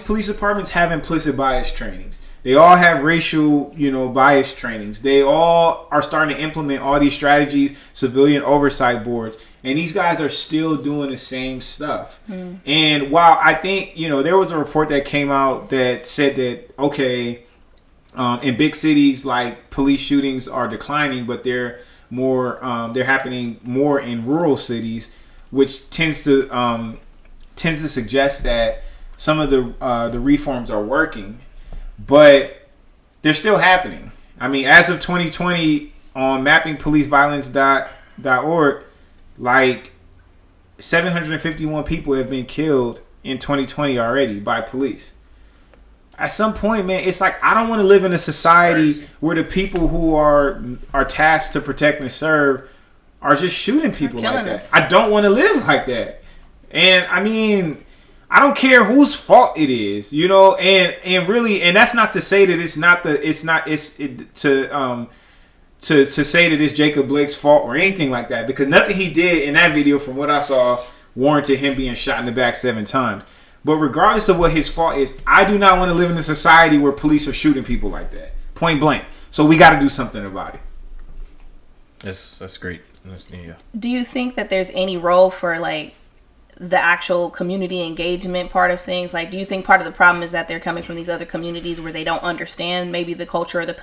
police departments have implicit bias trainings. They all have racial, bias trainings. They all are starting to implement all these strategies, civilian oversight boards, and these guys are still doing the same stuff. And while I think, there was a report that came out that said that, okay, in big cities, like, police shootings are declining, but they're happening more in rural cities, which tends to suggest that some of the reforms are working. But they're still happening. I mean, as of 2020, on mappingpoliceviolence.org, like 751 people have been killed in 2020 already by police. At some point, man, it's like, I don't want to live in a society where the people who are tasked to protect and serve are just shooting people like that. I don't want to live like that. And I mean, I don't care whose fault it is, and really, and that's not to say that to say that it's Jacob Blake's fault or anything like that, because nothing he did in that video, from what I saw, warranted him being shot in the back 7 times. But regardless of what his fault is, I do not want to live in a society where police are shooting people like that, point blank. So we got to do something about it. That's great. Yeah. Do you think that there's any role for, like, the actual community engagement part of things? Like, do you think part of the problem is that they're coming from these other communities where they don't understand maybe the culture or the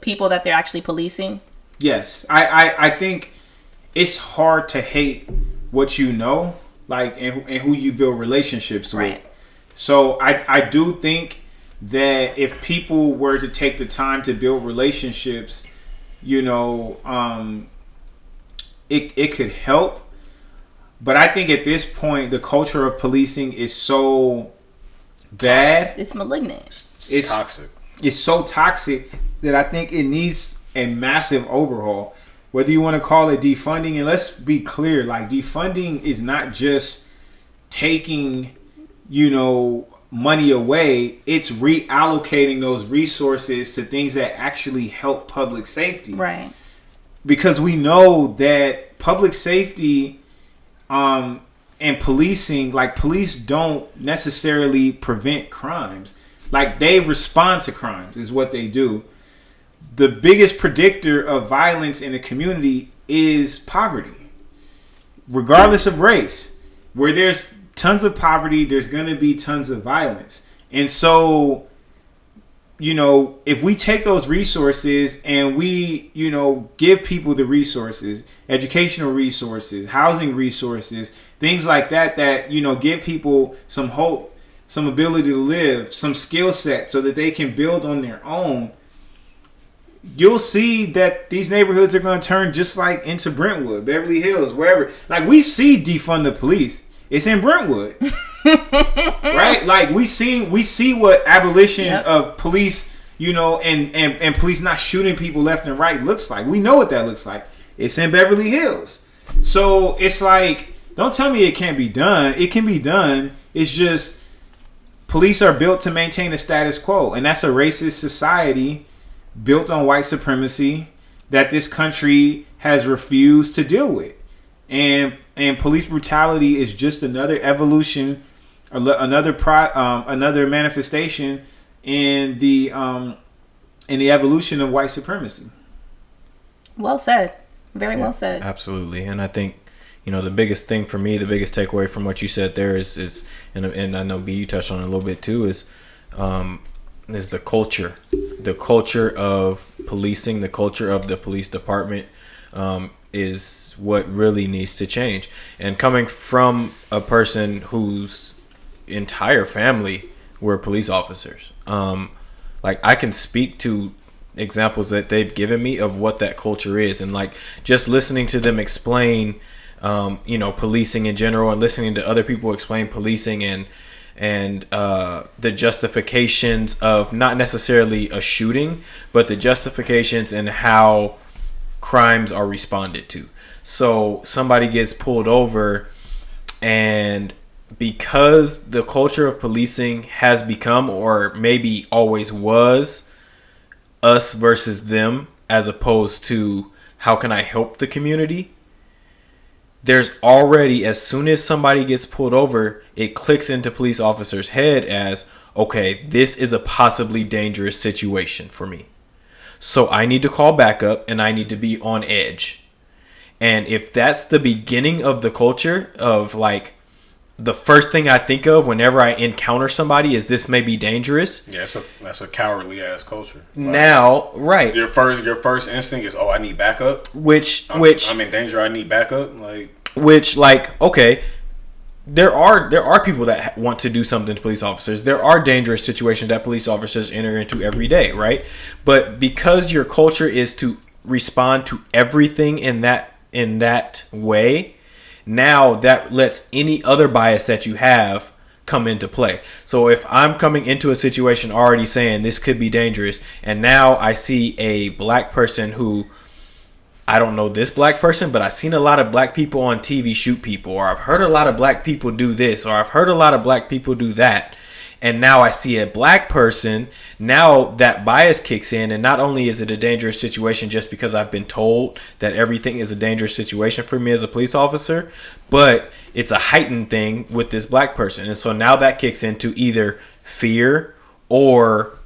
people that they're actually policing? Yes, I think it's hard to hate what you know, like, and who you build relationships with. Right. So I do think that if people were to take the time to build relationships, it could help. But I think at this point, the culture of policing is so bad. It's malignant. It's toxic. It's so toxic that I think it needs a massive overhaul. Whether you want to call it defunding, and let's be clear, like, defunding is not just taking, money away. It's reallocating those resources to things that actually help public safety. Right. Because we know that public safety and policing, like, police don't necessarily prevent crimes. Like, they respond to crimes is what they do. The biggest predictor of violence in a community is poverty, regardless of race. Where there's tons of poverty, there's going to be tons of violence. And so, if we take those resources and we, give people the resources, educational resources, housing resources, things like that, give people some hope, some ability to live, some skill set so that they can build on their own, you'll see that these neighborhoods are going to turn just like into Brentwood, Beverly Hills, wherever. Like, we see defund the police. It's in Brentwood. Right? Like, we see what abolition of police, and police not shooting people left and right looks like. We know what that looks like. It's in Beverly Hills. So it's like, don't tell me it can't be done. It can be done. It's just, police are built to maintain a status quo, and that's a racist society built on white supremacy that this country has refused to deal with. And and police brutality is just another evolution, another manifestation in the evolution of white supremacy. Well said. Very well said. Absolutely. And I think, the biggest thing for me, the biggest takeaway from what you said there is and I know B, you touched on it a little bit too, is the culture. The culture of policing, the culture of the police department is what really needs to change. And coming from a person whose entire family were police officers, I can speak to examples that they've given me of what that culture is, and just listening to them explain policing in general, and listening to other people explain policing and the justifications of not necessarily a shooting, but the justifications and how crimes are responded to. So somebody gets pulled over, and because the culture of policing has become, or maybe always was, us versus them, as opposed to how can I help the community, there's already, as soon as somebody gets pulled over, it clicks into police officers' head as, okay, this is a possibly dangerous situation for me. So I need to call backup, and I need to be on edge. And if that's the beginning of the culture of the first thing I think of whenever I encounter somebody is this may be dangerous. Yeah, that's a cowardly ass culture. Now, right. Your first instinct is, I need backup. Which I'm in danger. I need backup. Okay, there are people that want to do something to police officers. There are dangerous situations that police officers enter into every day, right? But because your culture is to respond to everything in that way, now that lets any other bias that you have come into play. So if I'm coming into a situation already saying this could be dangerous, and now I see a black person who, I don't know this black person, but I've seen a lot of black people on TV shoot people, or I've heard a lot of black people do this, or I've heard a lot of black people do that, and now I see a black person, now that bias kicks in, and not only is it a dangerous situation just because I've been told that everything is a dangerous situation for me as a police officer, but it's a heightened thing with this black person. And so now that kicks into either fear, or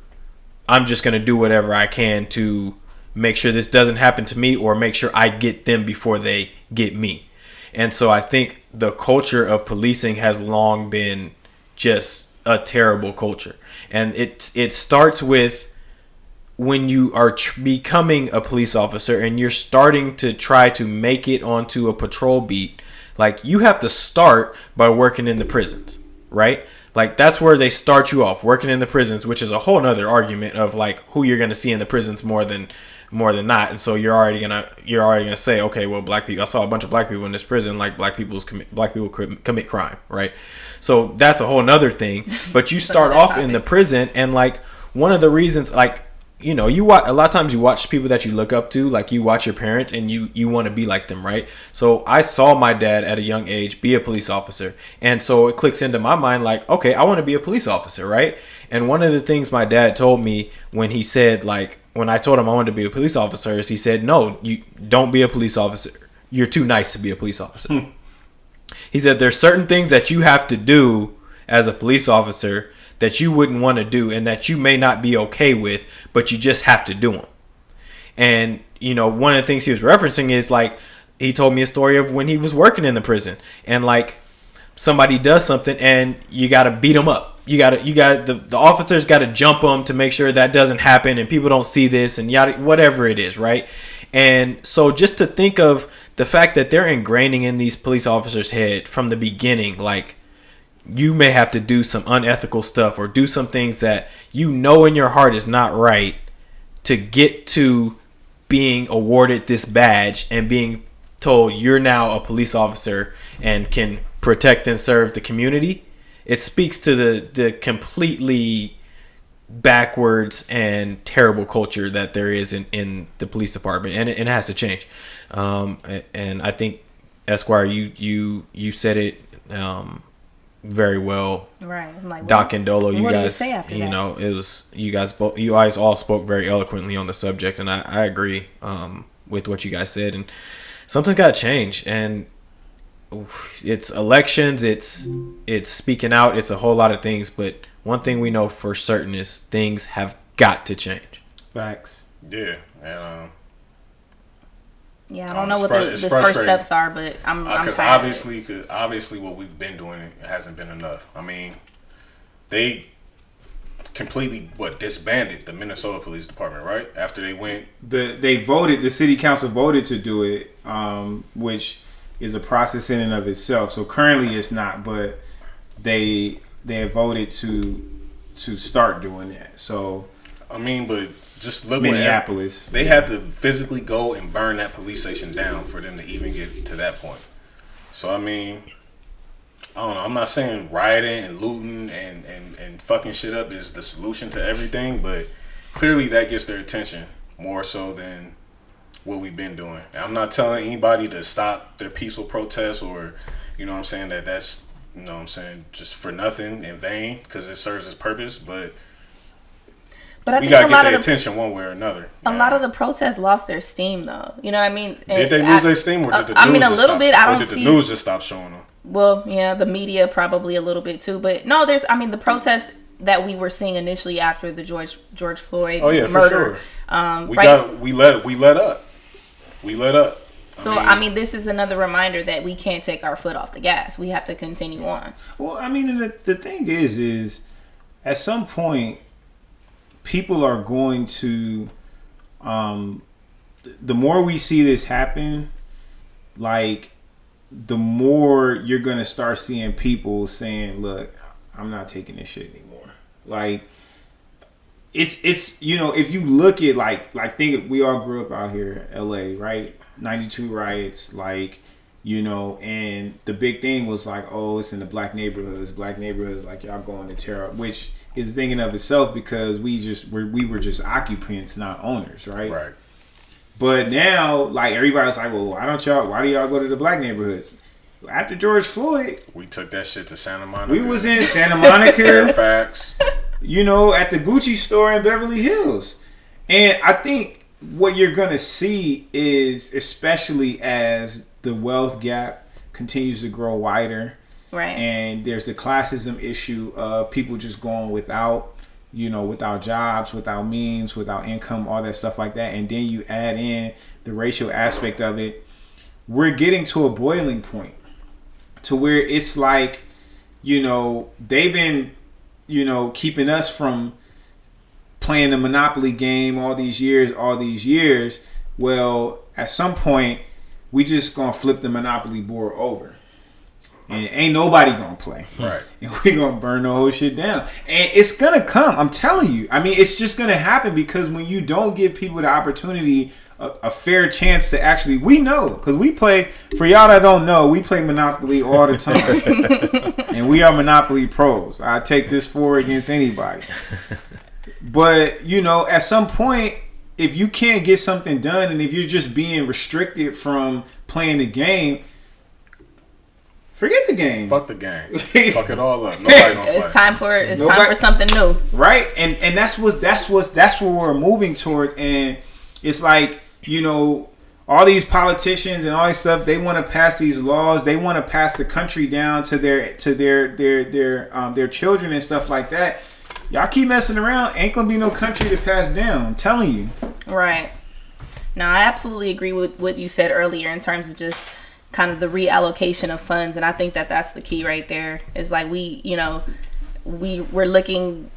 I'm just going to do whatever I can to make sure this doesn't happen to me, or make sure I get them before they get me. And so I think the culture of policing has long been just a terrible culture. And it starts with when you are becoming a police officer and you're starting to try to make it onto a patrol beat. You have to start by working in the prisons, right? That's where they start you off, working in the prisons, which is a whole nother argument of who you're going to see in the prisons more than not. And so you're already gonna say, okay, well, black people, I saw a bunch of black people in this prison, black people commit crime, right? So that's a whole nother thing. But you start off in the prison, and one of the reasons, you watch a lot of times, you watch people that you look up to, you watch your parents, and you want to be like them, right? So I saw my dad at a young age be a police officer, and so it clicks into my mind okay, I want to be a police officer, right? And one of the things my dad told me when he said when I told him I wanted to be a police officer, is he said, no, you don't be a police officer. You're too nice to be a police officer. He said there's certain things that you have to do as a police officer that you wouldn't want to do, and that you may not be okay with, but you just have to do them. And, one of the things he was referencing is he told me a story of when he was working in the prison, and somebody does something and you got to beat them up. The officers got to jump them to make sure that doesn't happen, and people don't see this, and whatever it is, right? And so just to think of the fact that they're ingraining in these police officers' head from the beginning, you may have to do some unethical stuff, or do some things that in your heart is not right, to get to being awarded this badge and being told you're now a police officer and can protect and serve the community. It speaks to the completely backwards and terrible culture that there is in the police department, and it has to change. And I think, Esquire, you said it very well, right? Doc and Dolo, you guys, it was you guys all spoke very eloquently on the subject, and I agree with what you guys said, and something's got to change. And it's elections, it's speaking out, it's a whole lot of things. But one thing we know for certain is things have got to change. Facts. Yeah, and I don't know what the first steps are, but I'm because tired. obviously what we've been doing hasn't been enough. I mean, they completely disbanded the Minnesota Police Department, right? After they went, the city council voted to do it, which is a process in and of itself. So currently it's not, but they have voted to start doing that. So I mean, but just look, Minneapolis, they had to physically go and burn that police station down for them to even get to that point. So I mean, I don't know. I'm not saying rioting and looting and fucking shit up is the solution to everything, but clearly that gets their attention more so than what we've been doing. I'm not telling anybody to stop their peaceful protests or, you know what I'm saying, that's, you know what I'm saying, just for nothing, in vain, because it serves its purpose, but I we think gotta get their attention one way or another. A lot of the protests lost their steam, though. You know what I mean? Did they lose their steam, or did the news I mean, a little bit. I don't see. Did the news just stop showing them? Well, yeah, the media probably a little bit too, but no, the protests that we were seeing initially after the George Floyd murder. For sure. We let up. So I mean, this is another reminder that we can't take our foot off the gas. We have to continue on. Well, I mean, the thing is at some point, people are going to, the more we see this happen, like, the more you're going to start seeing people saying, look, I'm not taking this shit anymore. Like, it's you know, if you look at, like think we all grew up out here in LA, right? 92 riots, like, you know, and the big thing was like, oh, it's in the black neighborhoods, like, y'all going to tear up, which is a thing in of itself, because we were just occupants, not owners, right? Right. But now, like, everybody's like, well, why do y'all go to the black neighborhoods? After George Floyd, we took that shit to Santa Monica. We was in Santa Monica, Fairfax, you know, at the Gucci store in Beverly Hills. And I think what you're going to see is, especially as the wealth gap continues to grow wider, right, and there's the classism issue of people just going without jobs, without means, without income, all that stuff like that, and then you add in the racial aspect of it, we're getting to a boiling point to where it's like, you know, they've been, you know, keeping us from playing the Monopoly game all these years. Well, at some point, we just gonna flip the Monopoly board over. And ain't nobody gonna play. Right. And we gonna burn the whole shit down. And it's gonna come. I'm telling you. I mean, it's just gonna happen, because when you don't give people the opportunity, a fair chance to actually, we know, because we play, for y'all that don't know, we play Monopoly all the time. And we are Monopoly pros. I take this forward against anybody. But, you know, at some point, if you can't get something done, and if you're just being restricted from playing the game, forget the game. Fuck the game. Fuck it all up. Nobody gonna play. It's time for something new. Right? And that's what we're moving towards. And it's like, you know, all these politicians and all this stuff, they want to pass these laws. They want to pass the country down to their children and stuff like that. Y'all keep messing around, ain't gonna be no country to pass down. I'm telling you. Right. Now, I absolutely agree with what you said earlier in terms of just kind of the reallocation of funds, and I think that that's the key right there. Is like we're looking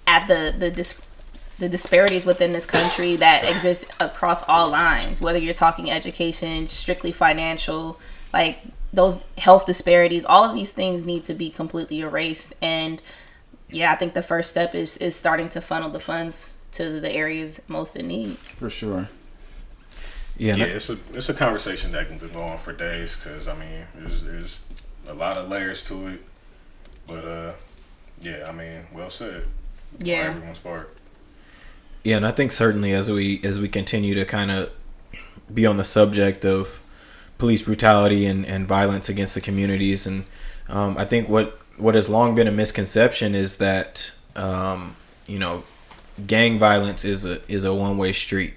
at the disparities within this country that exist across all lines, whether you're talking education, strictly financial, like those health disparities, all of these things need to be completely erased. And yeah, I think the first step is starting to funnel the funds to the areas most in need. For sure. Yeah, it's a conversation that can go on for days, because I mean, there's a lot of layers to it. But yeah, I mean, well said. Yeah. On everyone's part. Yeah, and I think certainly as we continue to kind of be on the subject of police brutality and violence against the communities, and I think what has long been a misconception is that you know, gang violence is a one-way street.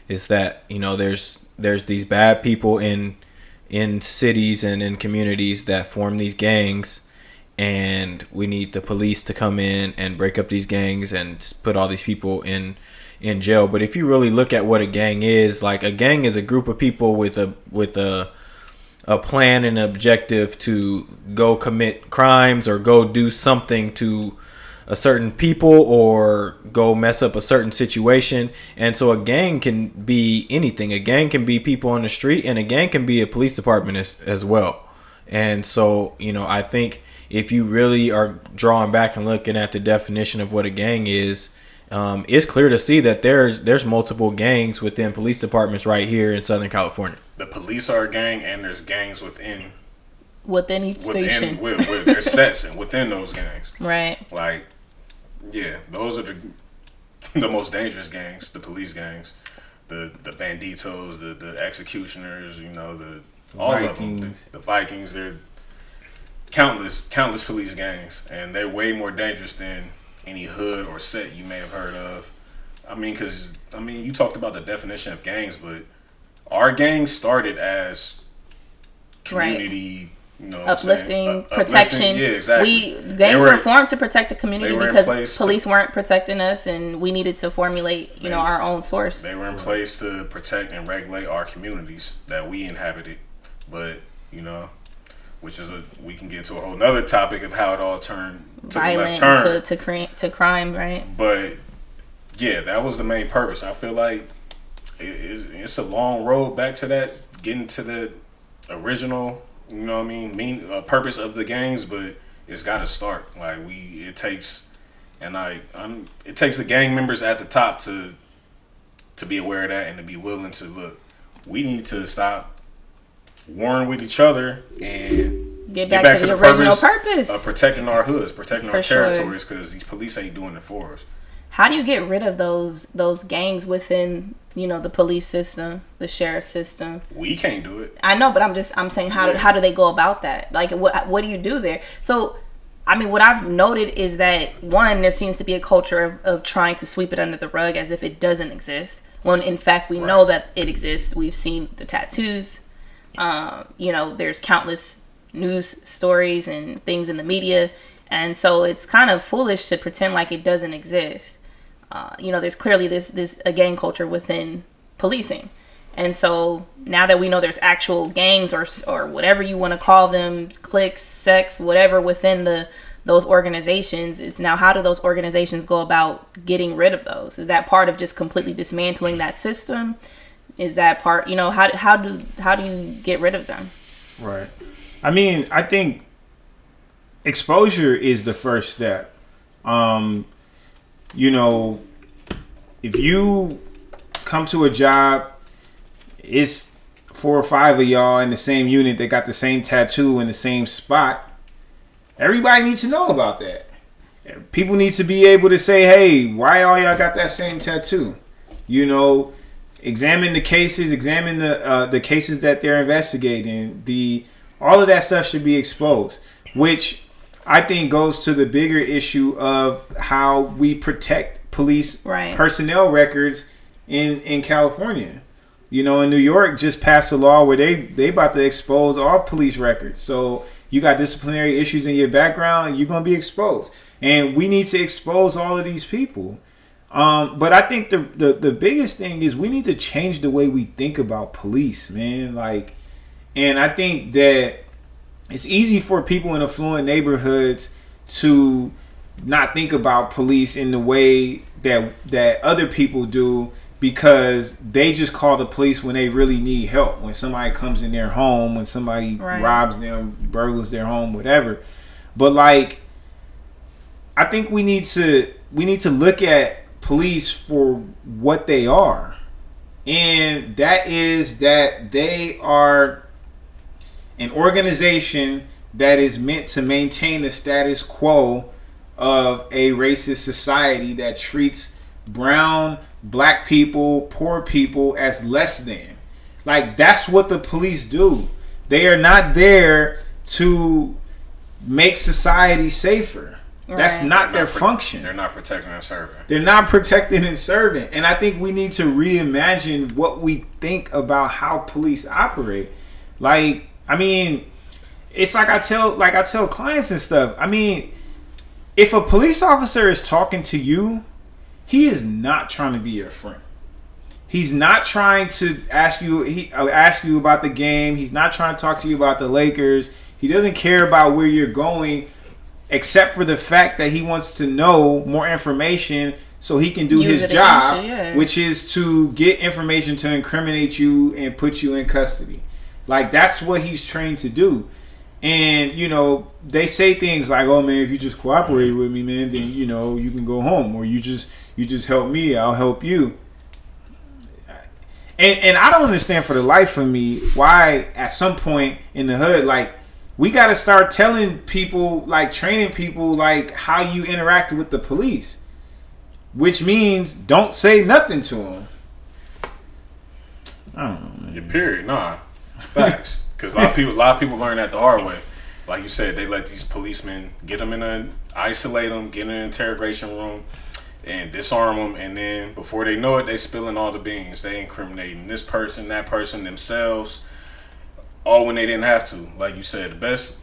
Is that, you know, there's these bad people in in cities and in communities that form these gangs, and we need the police to come in and break up these gangs and put all these people in jail. But if you really look at what a gang is, like, a gang is a group of people with a plan and objective to go commit crimes or go do something to a certain people or go mess up a certain situation. And so a gang can be anything. A gang can be people on the street, and a gang can be a police department as well. And so, I think if you really are drawing back and looking at the definition of what a gang is, it's clear to see that there's multiple gangs within police departments right here in Southern California. The police are a gang, and there's gangs within each station. With there's sets and within those gangs. Right. Like, yeah, those are the most dangerous gangs, the police gangs, the banditos, the executioners, all of them, the Vikings. They're countless police gangs, and they're way more dangerous than any hood or set you may have heard of. Because you talked about the definition of gangs, but our gang started as community, uplifting, protection. Yeah, exactly. Gangs were formed to protect the community because police weren't protecting us, and we needed to formulate, our own source. They were in place to protect and regulate our communities that we inhabited, but which is we can get into a whole nother topic of how it all turned to violent, the left turn to crime, right? But yeah, that was the main purpose. I feel like it's a long road back to that, getting to the original, purpose of the gangs, but it's got to start. Like it takes the gang members at the top to be aware of that and to be willing to look. We need to stop warring with each other and get back to the original purpose of protecting our hoods, protecting our territories, because these police ain't doing it for us. How do you get rid of those gangs within the police system, the sheriff system? We can't do it. I know, but I'm saying how do they go about that? Like, what do you do there? So, what I've noted is that, one, there seems to be a culture of trying to sweep it under the rug as if it doesn't exist, when in fact we know that it exists. We've seen the tattoos. There's countless news stories and things in the media, and so it's kind of foolish to pretend like it doesn't exist. There's clearly this a gang culture within policing, and so now that we know there's actual gangs or whatever you want to call them, cliques, sects, whatever within those organizations, it's now, how do those organizations go about getting rid of those? Is that part of just completely dismantling that system? Is that part, how do you get rid of them? Right. I think exposure is the first step. If you come to a job, it's 4 or 5 of y'all in the same unit that got the same tattoo in the same spot. Everybody needs to know about that. People need to be able to say, hey, why all y'all got that same tattoo? Examine the cases, examine the cases that they're investigating. All of that stuff should be exposed, which I think goes to the bigger issue of how we protect police personnel records in California. In New York just passed a law where they about to expose all police records. So you got disciplinary issues in your background, you're going to be exposed. And we need to expose all of these people. But I think the biggest thing is we need to change the way we think about police, man. And I think that it's easy for people in affluent neighborhoods to not think about police in the way that other people do, because they just call the police when they really need help. When somebody comes in their home, when somebody robs them, burglars their home, whatever. But I think we need to look at police for what they are, and that is that they are an organization that is meant to maintain the status quo of a racist society that treats brown, black people, poor people as less than. That's what the police do. They are not there to make society safer. That's not their function. They're not protecting and serving. They're not protecting and serving. And I think we need to reimagine what we think about how police operate. Like, I mean, it's like I tell clients and stuff. I mean, if a police officer is talking to you, he is not trying to be your friend. He's not trying to ask you about the game. He's not trying to talk to you about the Lakers. He doesn't care about where you're going, except for the fact that he wants to know more information so he can do his job, which is to get information to incriminate you and put you in custody. Like, that's what he's trained to do. And, you know, they say things like, oh, man, if you just cooperate with me, man, then, you know, you can go home. Or you just help me, I'll help you. And I don't understand for the life of me why at some point in the hood, like, we got to start telling people, like, training people, like, how you interact with the police. Which means don't say nothing to them. I don't know, man. Yeah, period. Nah. Facts. Because a lot of people learn that the hard way. Like you said, they let these policemen get them isolate them, get in an interrogation room, and disarm them, and then before they know it, they spilling all the beans. They incriminating this person, that person, themselves, all when they didn't have to. Like you said, the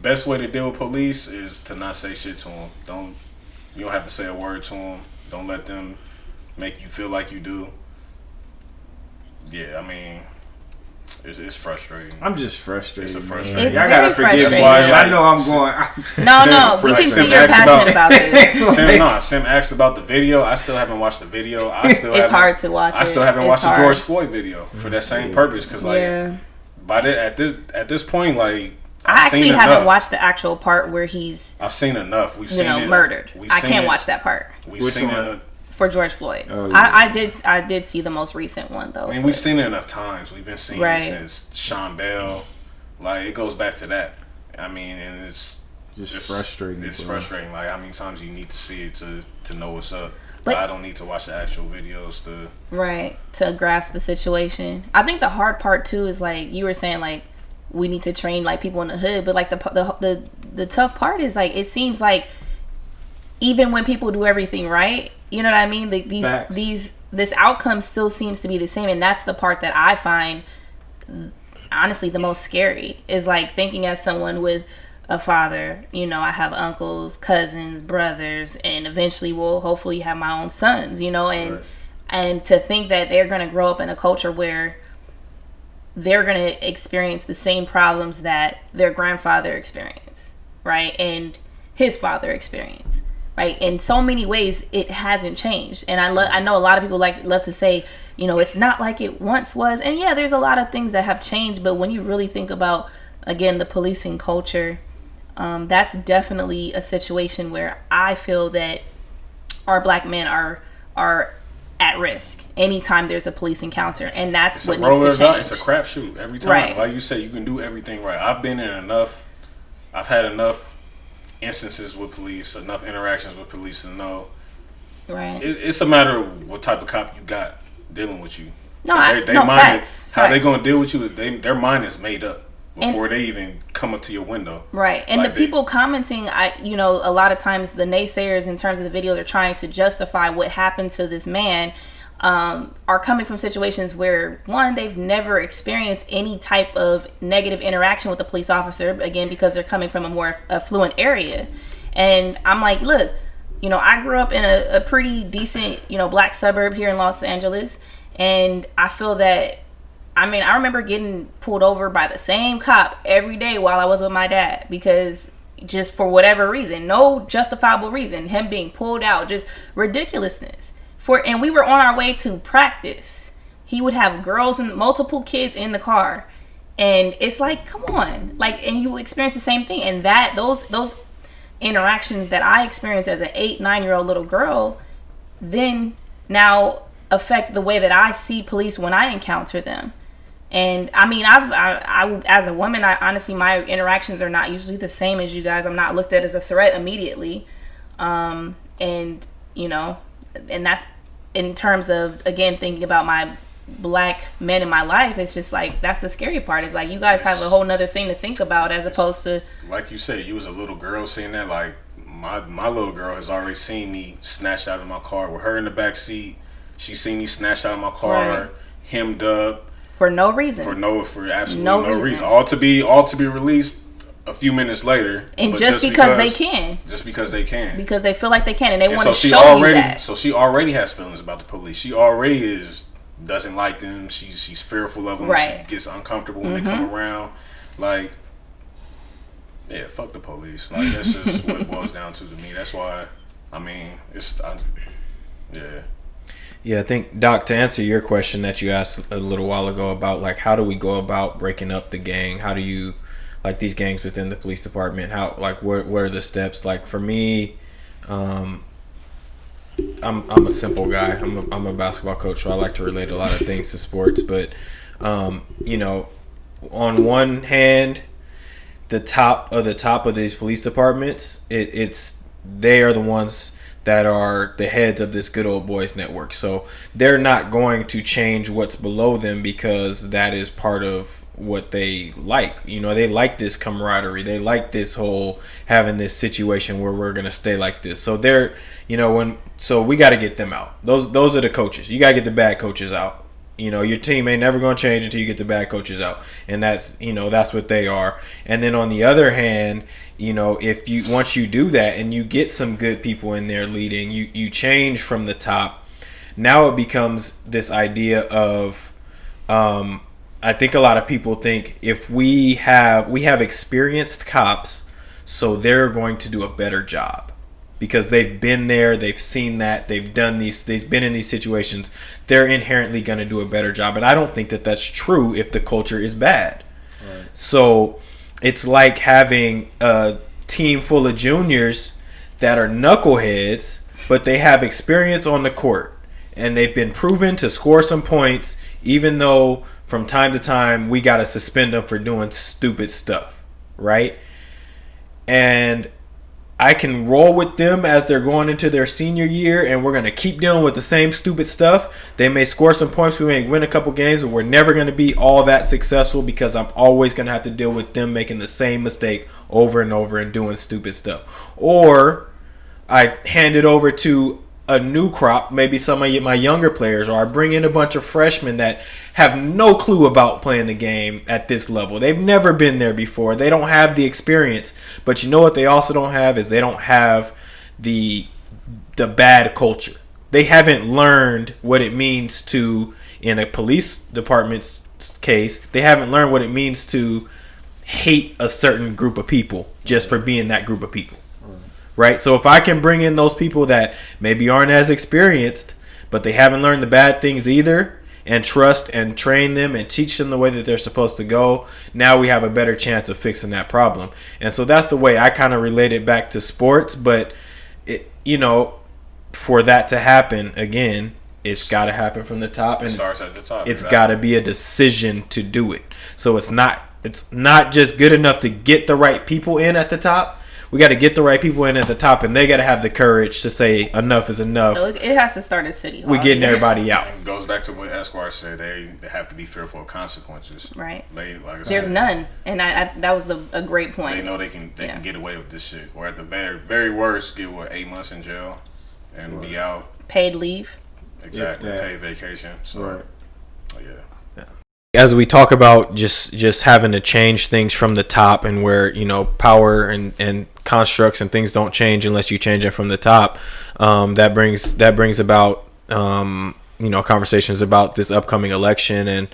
best way to deal with police is to not say shit to them. You don't have to say a word to them. Don't let them make you feel like you do. Yeah, I mean, it's frustrating. I'm just frustrated. It's a frustrating. It's very frustrating. I know I'm going. No, we can see you're passionate about this. Sim asked about the video. I still haven't watched the video. It's hard to watch. I still haven't watched the George Floyd video for that same purpose, because at this point, like, I actually haven't watched the actual part where he's. I've seen enough. We've seen it murdered. I can't watch that part. We've seen it for George Floyd. Oh, yeah. I did see the most recent one though. I mean, we've seen it enough times. We've been seeing it since Sean Bell. Like, it goes back to that. I mean, and it's just frustrating. It's frustrating. Like, how many times you need to see it to know what's up. But I don't need to watch the actual videos to grasp the situation. I think the hard part too is, like you were saying, like, we need to train, like, people in the hood, but, like, the tough part is, like, it seems like even when people do everything right, you know what I mean, this outcome still seems to be the same. And that's the part that I find honestly the most scary, is, like, thinking as someone with a father, you know, I have uncles, cousins, brothers, and eventually will hopefully have my own sons, you know, and to think that they're going to grow up in a culture where they're going to experience the same problems that their grandfather experienced, right? And his father experienced, right? In so many ways, it hasn't changed. And I know a lot of people love to say, you know, it's not like it once was. And yeah, there's a lot of things that have changed. But when you really think about, again, the policing culture, that's definitely a situation where I feel that our black men are at risk anytime there's a police encounter, and that's what needs to change. It's a crapshoot every time. Right. Like you say, you can do everything right. I've had enough instances with police, enough interactions with police to know. Right. It's a matter of what type of cop you got dealing with you. Facts. How they gonna deal with you? Their mind is made up before they even come up to your window. Right. And like, the people commenting, a lot of times the naysayers in terms of the video, they're trying to justify what happened to this man, are coming from situations where, one, they've never experienced any type of negative interaction with a police officer, again, because they're coming from a more affluent area. And I'm like, look, you know, I grew up in a pretty decent, you know, black suburb here in Los Angeles. And I feel that, I mean, I remember getting pulled over by the same cop every day while I was with my dad, because just for whatever reason, no justifiable reason, him being pulled out, just ridiculousness. And we were on our way to practice. He would have girls and multiple kids in the car. And it's like, come on. Like, and you experience the same thing. And that those interactions that I experienced as an 8-9-year-old little girl then now affect the way that I see police when I encounter them. And I mean, I as a woman, I honestly, my interactions are not usually the same as you guys. I'm not looked at as a threat immediately. And, you know, and that's in terms of, again, thinking about my black men in my life. It's just like, that's the scary part. It's like, you guys have a whole nother thing to think about, as opposed to, like you said, you was a little girl seeing that. Like, my little girl has already seen me snatched out of my car with her in the back seat. She seen me snatched out of my car, hemmed up, for no reason. For absolutely no reason. All to be released a few minutes later, and just because they can, because they feel like they can, and they want to show you that. So she already has feelings about the police. She already doesn't like them. She's fearful of them. Right. She gets uncomfortable when they come around. Like, yeah, fuck the police. Like, that's just what it boils down to me. That's why, I mean, yeah. Yeah, I think, Doc, to answer your question that you asked a little while ago about, like, how do we go about breaking up the gang? How do you, like, these gangs within the police department, how, like, what are the steps? Like, for me, I'm a simple guy. I'm a basketball coach, so I like to relate a lot of things to sports. But, you know, on one hand, the top of these police departments, they are the ones that are the heads of this good old boys network. So they're not going to change what's below them because that is part of what they like. You know, they like this camaraderie. They like this whole having this situation where we're going to stay like this. So they're, you know, so we got to get them out. Those are the coaches. You got to get the bad coaches out. You know, your team ain't never going to change until you get the bad coaches out. And that's what they are. And then on the other hand, you know, once you do that and you get some good people in there leading, you change from the top. Now it becomes this idea of, I think a lot of people think if we have experienced cops, so they're going to do a better job. Because they've been there, they've seen that, they've been in these situations, they're inherently going to do a better job. And I don't think that that's true if the culture is bad. Right. So it's like having a team full of juniors that are knuckleheads, but they have experience on the court. And they've been proven to score some points, even though from time to time we got to suspend them for doing stupid stuff. Right? And I can roll with them as they're going into their senior year, and we're going to keep dealing with the same stupid stuff. They may score some points, we may win a couple games, but we're never going to be all that successful because I'm always going to have to deal with them making the same mistake over and over and doing stupid stuff. Or I hand it over to a new crop, maybe some of my younger players, or I bring in a bunch of freshmen that have no clue about playing the game at this level. They've never been there before. They don't have the experience. But you know what they also don't have is they don't have the bad culture. They haven't learned what it means to, in a police department's case, they haven't learned what it means to hate a certain group of people just for being that group of people. Right? So if I can bring in those people that maybe aren't as experienced, but they haven't learned the bad things either, and trust and train them and teach them the way that they're supposed to go, now we have a better chance of fixing that problem. And so that's the way I kind of relate it back to sports. But, for that to happen, again, it's got to happen from the top. And starts at the top. It's got to be a decision to do it. So it's not just good enough to get the right people in at the top. We got to get the right people in at the top, and they got to have the courage to say enough is enough. So it has to start at City Hall. We're getting everybody out. It goes back to what Esquire said. They have to be fearful of consequences. Right. There's none, and that was a great point. They know they can get away with this shit, or at the very very worst, get 8 months in jail and be out. Paid leave. Exactly. Paid vacation. So, right. Yeah. As we talk about just having to change things from the top, and where power and constructs and things don't change unless you change it from the top, that brings about conversations about this upcoming election,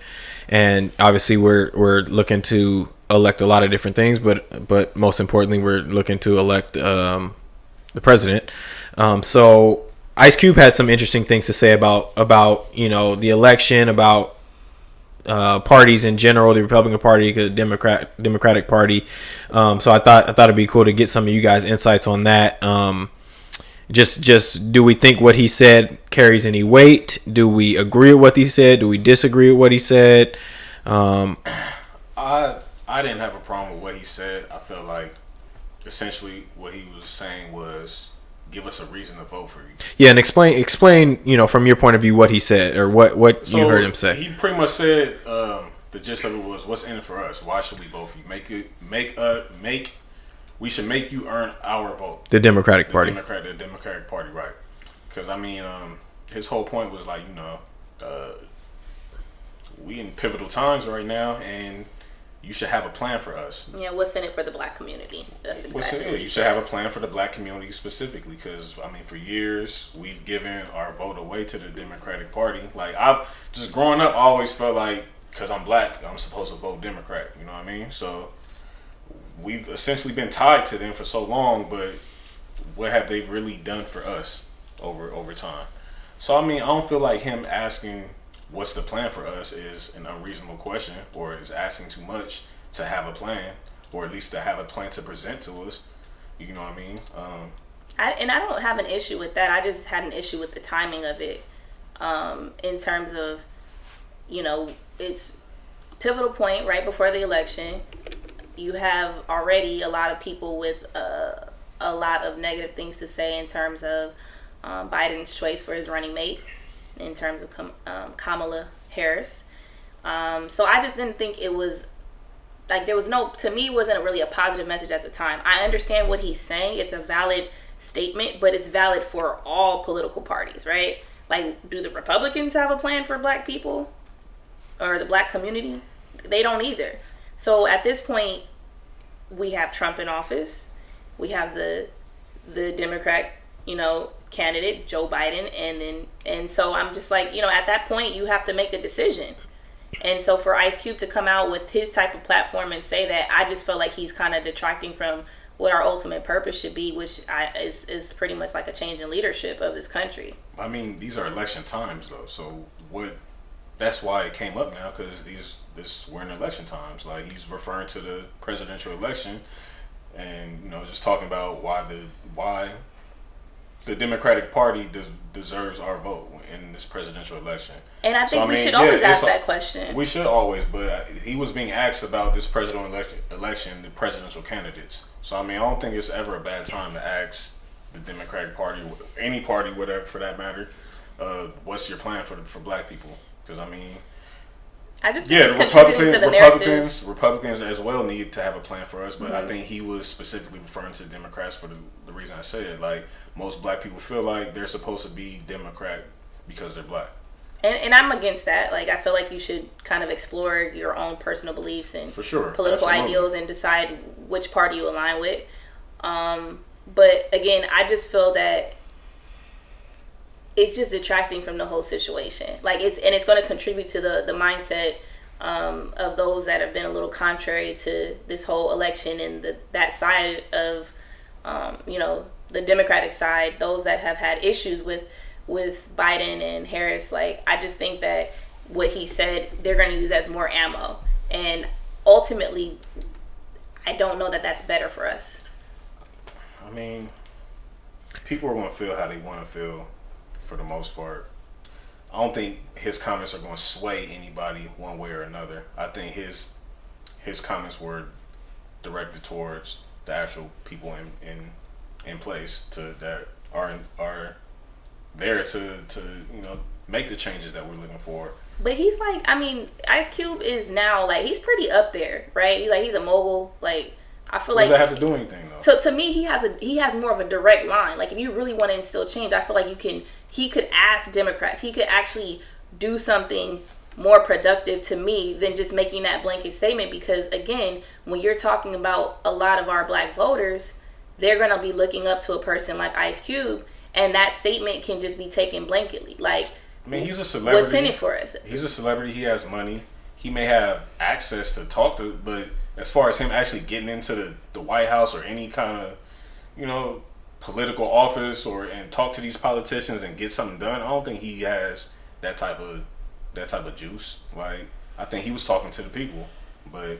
and obviously we're looking to elect a lot of different things, but most importantly we're looking to elect the president. So Ice Cube had some interesting things to say about the election, about parties in general, the Republican Party, the Democratic Party. So I thought it'd be cool to get some of you guys' insights on that. Just do we think what he said carries any weight? Do we agree with what he said? Do we disagree with what he said? I didn't have a problem with what he said. I felt like essentially what he was saying was, give us a reason to vote for you. Yeah, and explain, from your point of view what he said, or what you heard him say. He pretty much said the gist of it was, what's in it for us? Why should we vote for you? We should make you earn our vote. The Democratic Party. The Democratic Party, right? Because his whole point was like, we in pivotal times right now, and you should have a plan for us. Yeah, what's in it for the black community? That's exactly what you should have a plan for the black community specifically, because I mean, for years we've given our vote away to the Democratic Party. Like, I've just growing up, I always felt like because I'm black, I'm supposed to vote Democrat. You know what I mean? So we've essentially been tied to them for so long, but what have they really done for us over time? So I mean, I don't feel like him asking what's the plan for us is an unreasonable question, or is asking too much to have a plan, or at least to have a plan to present to us. You know what I mean? I don't have an issue with that. I just had an issue with the timing of it, in terms of, you know, it's pivotal point right before the election. You have already a lot of people with a lot of negative things to say in terms of Biden's choice for his running mate, in terms of Kamala Harris. So I just didn't think it was, like, there was no, to me, it wasn't really a positive message at the time. I understand what he's saying. It's a valid statement, but it's valid for all political parties, right? Like, do the Republicans have a plan for black people or the black community? They don't either. So at this point, we have Trump in office. We have the Democrat, you know, candidate, Joe Biden, and so I'm just like, you know, at that point you have to make a decision. And so for Ice Cube to come out with his type of platform and say that, I just felt like he's kind of detracting from what our ultimate purpose should be, which is pretty much like a change in leadership of this country. I mean, these are election times though, so that's why it came up now, because we're in election times. Like, he's referring to the presidential election, and, you know, just talking about why the Democratic Party deserves our vote in this presidential election. And I think we should always ask that question. We should always, but he was being asked about this presidential election, the presidential candidates. So I mean, I don't think it's ever a bad time to ask the Democratic Party, any party, whatever for that matter, what's your plan for black people? Because I mean, I just think it's contributing to the narrative. Republicans as well need to have a plan for us, but I think he was specifically referring to Democrats for the reason I said. Like, most black people feel like they're supposed to be Democrat because they're black. And I'm against that. Like, I feel like you should kind of explore your own personal beliefs and for sure, political ideals and decide which party you align with. But again, I just feel that it's just detracting from the whole situation. Like, it's going to contribute to the mindset of those that have been a little contrary to this whole election, and that side of, you know, the Democratic side, those that have had issues with Biden and Harris. Like, I just think that what he said, they're going to use as more ammo. And ultimately, I don't know that that's better for us. I mean, people are going to feel how they want to feel for the most part. I don't think his comments are going to sway anybody one way or another. I think his comments were directed towards the actual people in place that are there to you know, make the changes that we're looking for. But he's like, I mean, Ice Cube is now, like, he's pretty up there, right? He's a mogul. Like, I feel like, does that have to do anything though? So to me, he has more of a direct line. Like, if you really want to instill change, I feel like he could ask Democrats. He could actually do something more productive to me than just making that blanket statement. Because again, when you're talking about a lot of our black voters, they're gonna be looking up to a person like Ice Cube, and that statement can just be taken blanketly. Like, I mean, he's a celebrity. What's in it for us? He's a celebrity. He has money. He may have access to talk to, but as far as him actually getting into the White House or any kind of, you know, political office and talk to these politicians and get something done, I don't think he has that type of juice. Like, I think he was talking to the people, but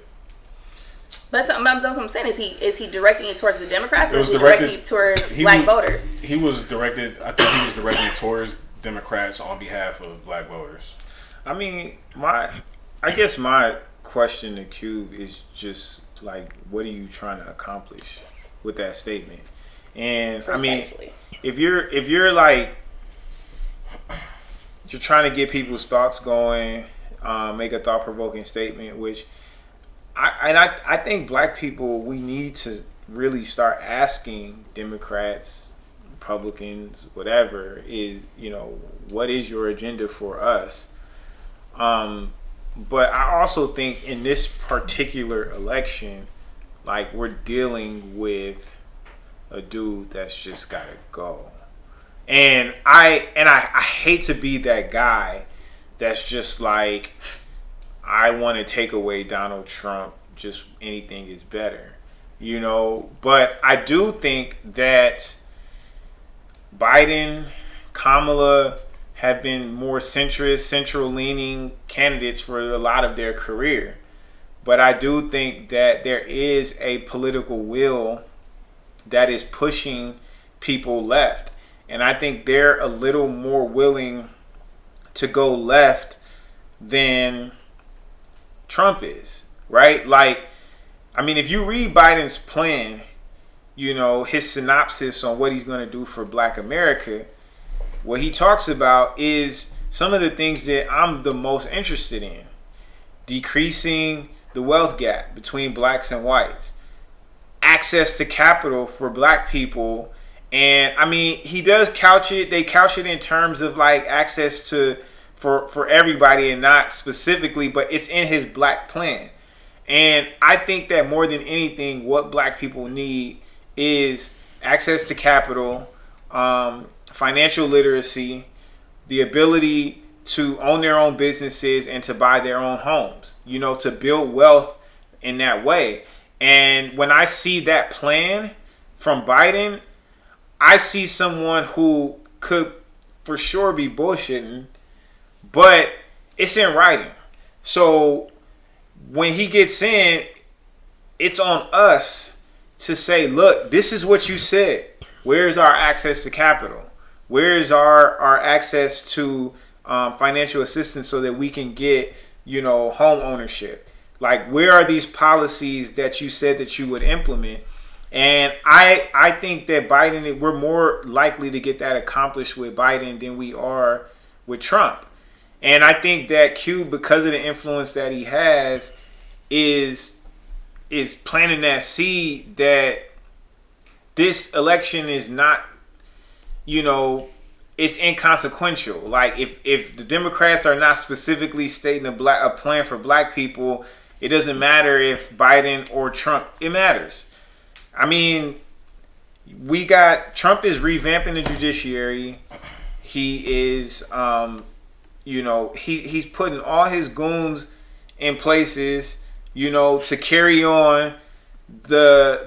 that's what I'm saying. Is he directing it towards the Democrats, or is he directing it towards black voters? I think he was directing it towards Democrats on behalf of black voters. I mean, I guess my question to Cube is just like, what are you trying to accomplish with that statement? And precisely. I mean, if you're like, you're trying to get people's thoughts going, make a thought-provoking statement, which I think black people, we need to really start asking Democrats, Republicans, whatever, is, you know, what is your agenda for us? But I also think in this particular election, like, we're dealing with a dude that's just gotta go. And I hate to be that guy that's just like, I want to take away Donald Trump, just anything is better. You know, but I do think that Biden, Kamala have been more centrist, central-leaning candidates for a lot of their career. But I do think that there is a political will that is pushing people left. And I think they're a little more willing to go left than Trump is, right? Like, I mean, if you read Biden's plan, you know, his synopsis on what he's going to do for Black America, what he talks about is some of the things that I'm the most interested in. Decreasing the wealth gap between blacks and whites. Access to capital for Black people. And, I mean, he does couch it. They couch it in terms of, like, access to for everybody and not specifically, but it's in his Black plan. And I think that more than anything, what Black people need is access to capital, financial literacy, the ability to own their own businesses and to buy their own homes, you know, to build wealth in that way. And when I see that plan from Biden, I see someone who could for sure be bullshitting, but it's in writing. So when he gets in, it's on us to say, look, this is what you said. Where's our access to capital? Where's our access to financial assistance so that we can get, you know, home ownership? Like, where are these policies that you said that you would implement? And I think that Biden, we're more likely to get that accomplished with Biden than we are with Trump. And I think that Q, because of the influence that he has, is planting that seed that this election is not, you know, it's inconsequential. Like, if the Democrats are not specifically stating a plan for Black people, it doesn't matter if Biden or Trump, it matters. I mean, Trump is revamping the judiciary. He is, you know, he's putting all his goons in places, you know, to carry on the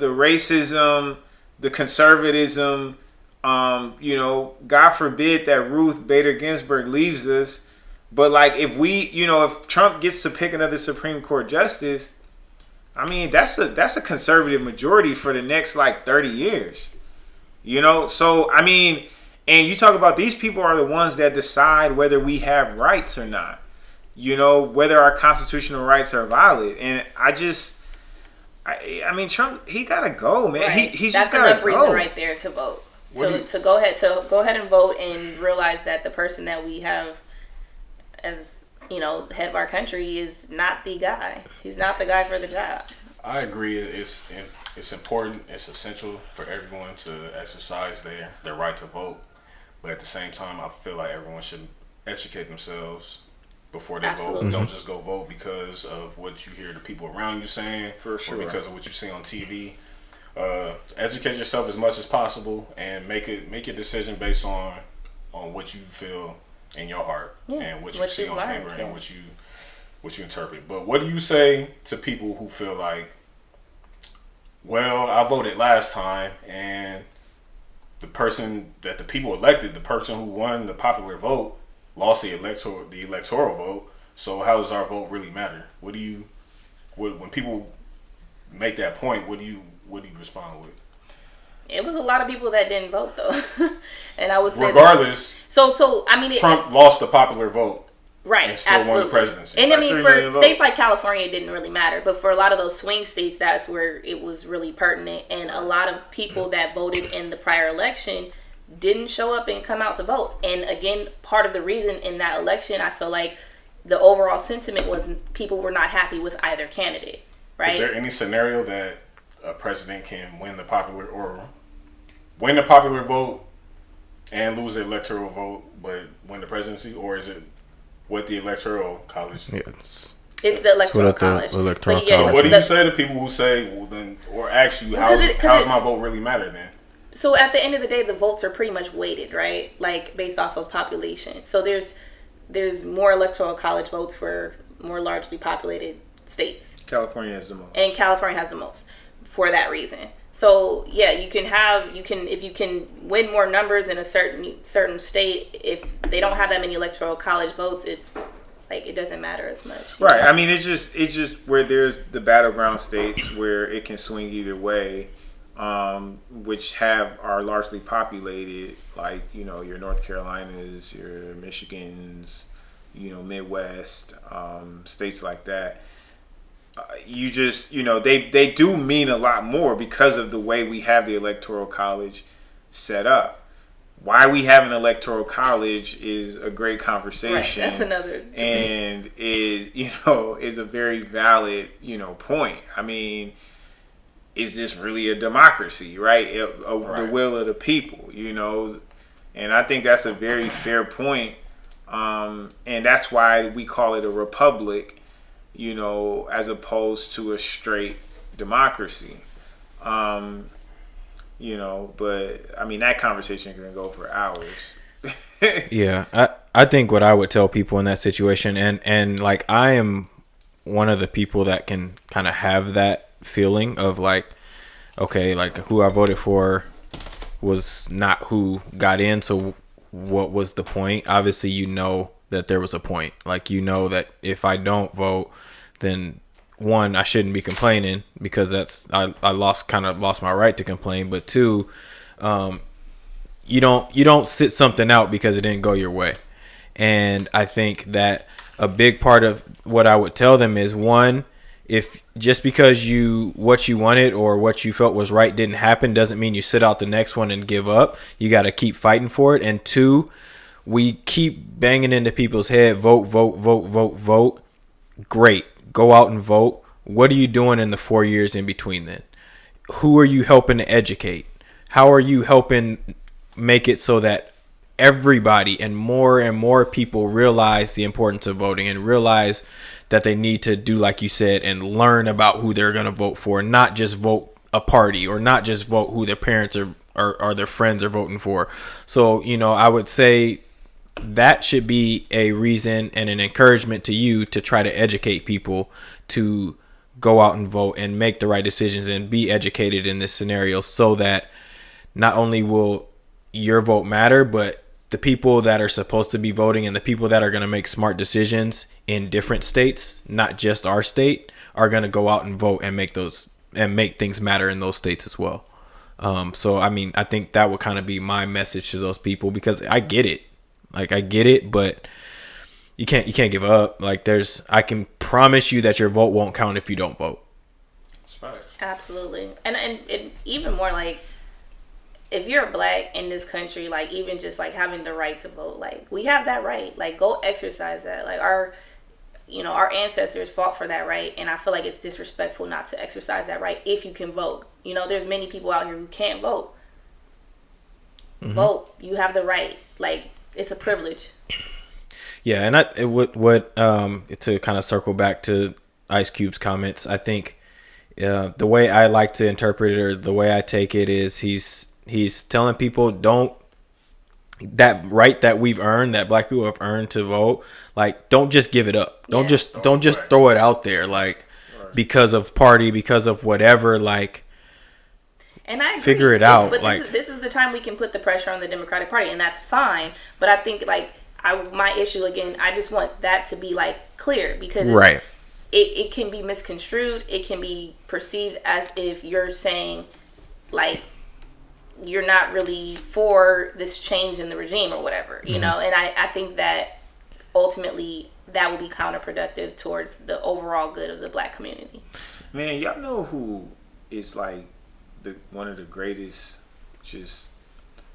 racism, the conservatism. You know, God forbid that Ruth Bader Ginsburg leaves us. But, like, if Trump gets to pick another Supreme Court justice, I mean, that's a conservative majority for the next, like, 30 years. You know, so, I mean, and you talk about these people are the ones that decide whether we have rights or not. You know, whether our constitutional rights are valid. And I mean, Trump, he gotta go, man. Right. He's that's just gotta enough go. reason right there to vote. To go ahead and vote and realize that the person that we have as, you know, head of our country is not the guy. He's not the guy for the job. I agree. It's important. It's essential for everyone to exercise their right to vote. But at the same time, I feel like everyone should educate themselves before they Absolutely. vote. Don't just go vote because of what you hear the people around you saying, For sure. or because of what you see on TV. Educate yourself as much as possible and make a decision based on what you feel in your heart and what you see on paper and what you interpret. But what do you say to people who feel like, well, I voted last time and the person that the people elected, the person who won the popular vote, lost the electoral vote. So how does our vote really matter? When people make that point, what do you respond with? It was a lot of people that didn't vote though, and I would say regardless. So I mean, Trump lost the popular vote, right? and still Absolutely. won the presidency. And I mean, for states votes. like California, it didn't really matter, but for a lot of those swing states, that's where it was really pertinent. And a lot of people that voted in the prior election didn't show up and come out to vote. And again, part of the reason in that election, I feel like the overall sentiment was people were not happy with either candidate. Right? Is there any scenario that a president can win the popular vote and lose the electoral vote, but win the presidency, or is it with the electoral college. Yeah, It's the electoral college. So what do you say to people who say, well, then, or ask you, how does my vote really matter then? So at the end of the day, the votes are pretty much weighted, right? Like based off of population. So there's more electoral college votes for more largely populated states. California has the most. And California has the most for that reason. So yeah, if you can win more numbers in a certain state, if they don't have that many electoral college votes, it's like it doesn't matter as much. Right. I mean, it's just where there's the battleground states where it can swing either way, which are largely populated, like, you know, your North Carolinas, your Michigans, you know, Midwest, states like that. You just, you know, they do mean a lot more because of the way we have the electoral college set up. Why we have an electoral college is a great conversation. Right, that's another and is a very valid, you know, point. I mean, is this really a democracy, right? The will of the people, you know? And I think that's a very fair point. And that's why we call it a republic, you know, as opposed to a straight democracy. You know, but I mean, that conversation can go for hours. Yeah, I think what I would tell people in that situation, and like, I am one of the people that can kind of have that feeling of like, okay, like who I voted for was not who got in, so what was the point? Obviously, you know that there was a point. Like, you know that if I don't vote, then one, I shouldn't be complaining because I lost my right to complain. But two, you don't sit something out because it didn't go your way. And I think that a big part of what I would tell them is, one, if just because what you wanted or what you felt was right didn't happen doesn't mean you sit out the next one and give up. You got to keep fighting for it. And two, we keep banging into people's head, vote, vote, vote, vote, vote. Great. Go out and vote. What are you doing in the 4 years in between then? Who are you helping to educate? How are you helping make it so that everybody and more people realize the importance of voting and realize that they need to do like you said and learn about who they're going to vote for, not just vote a party or not just vote who their parents or their friends are voting for. So, you know, I would say that should be a reason and an encouragement to you to try to educate people to go out and vote and make the right decisions and be educated in this scenario, so that not only will your vote matter, but the people that are supposed to be voting and the people that are going to make smart decisions in different states, not just our state, are going to go out and vote and make things matter in those states as well. So, I mean, I think that would kind of be my message to those people, because I get it. Like, I get it, but you can't give up. Like, I can promise you that your vote won't count if you don't vote. That's facts. Absolutely. And even more, like, if you're black in this country, like, even just like having the right to vote, like, we have that right. Like, go exercise that. Like, our ancestors fought for that right, and I feel like it's disrespectful not to exercise that right if you can vote. You know, there's many people out here who can't vote. Mm-hmm. Vote. You have the right. Like, it's a privilege. Yeah, and to kind of circle back to Ice Cube's comments, I think the way I like to interpret it, or the way I take it, is he's telling people, that right that we've earned, that black people have earned to vote, like, don't just give it up. Don't just throw it out there, like, because of party, because of whatever, like. And I agree. Figure it out. But this is the time we can put the pressure on the Democratic Party, and that's fine. But I think, like, my issue again, I just want that to be, like, clear, because it can be misconstrued. It can be perceived as if you're saying, like, you're not really for this change in the regime or whatever, you know. And I think that ultimately that will be counterproductive towards the overall good of the black community. Man, y'all know who is, like, one of the greatest, just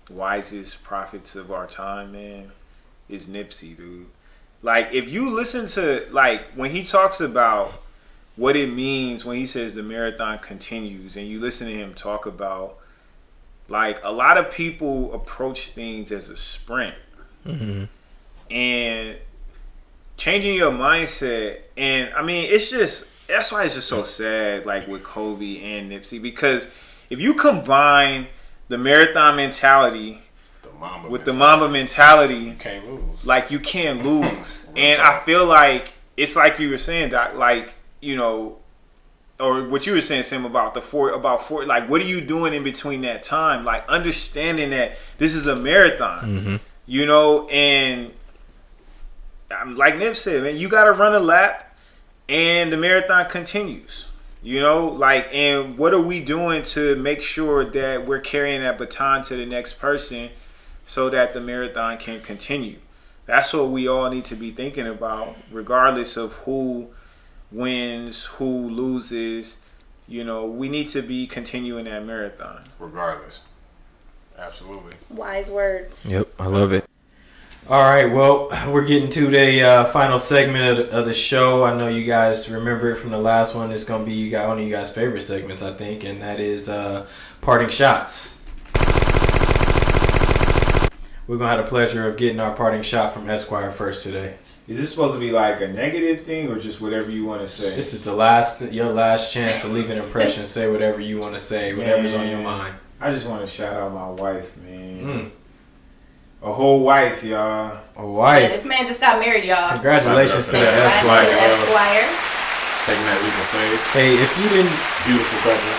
wisest prophets of our time, man, is Nipsey, dude. Like, if you listen to, like, when he talks about what it means when he says the marathon continues, and you listen to him talk about, like, a lot of people approach things as a sprint. Mm-hmm. And changing your mindset. And I mean, it's just, that's why it's just so sad, like with Kobe and Nipsey, because if you combine the marathon mentality with the Mamba mentality, you can't lose. Like, you can't lose. And I feel like it's like you were saying, Doc, like, you know, or what you were saying, Sam, about like, what are you doing in between that time? Like, understanding that this is a marathon, you know, and like Nip said, man, you got to run a lap and the marathon continues, you know, like, and what are we doing to make sure that we're carrying that baton to the next person so that the marathon can continue? That's what we all need to be thinking about, regardless of who wins, who loses. You know, we need to be continuing that marathon. Regardless. Absolutely. Wise words. Yep, I love it. All right, well, we're getting to the final segment of the show. I know you guys remember it from the last one. It's going to be one of you guys' favorite segments, I think, and that is parting shots. We're going to have the pleasure of getting our parting shot from Esquire first today. Is this supposed to be like a negative thing or just whatever you want to say? This is your last chance to leave an impression. Say whatever you want to say, whatever's on your mind. I just want to shout out my wife, man. A whole wife, y'all. A wife. Yeah, this man just got married, y'all. Congratulations to the Esquire. Esquire. Taking that leap of faith. Hey, if you didn't... Beautiful couple.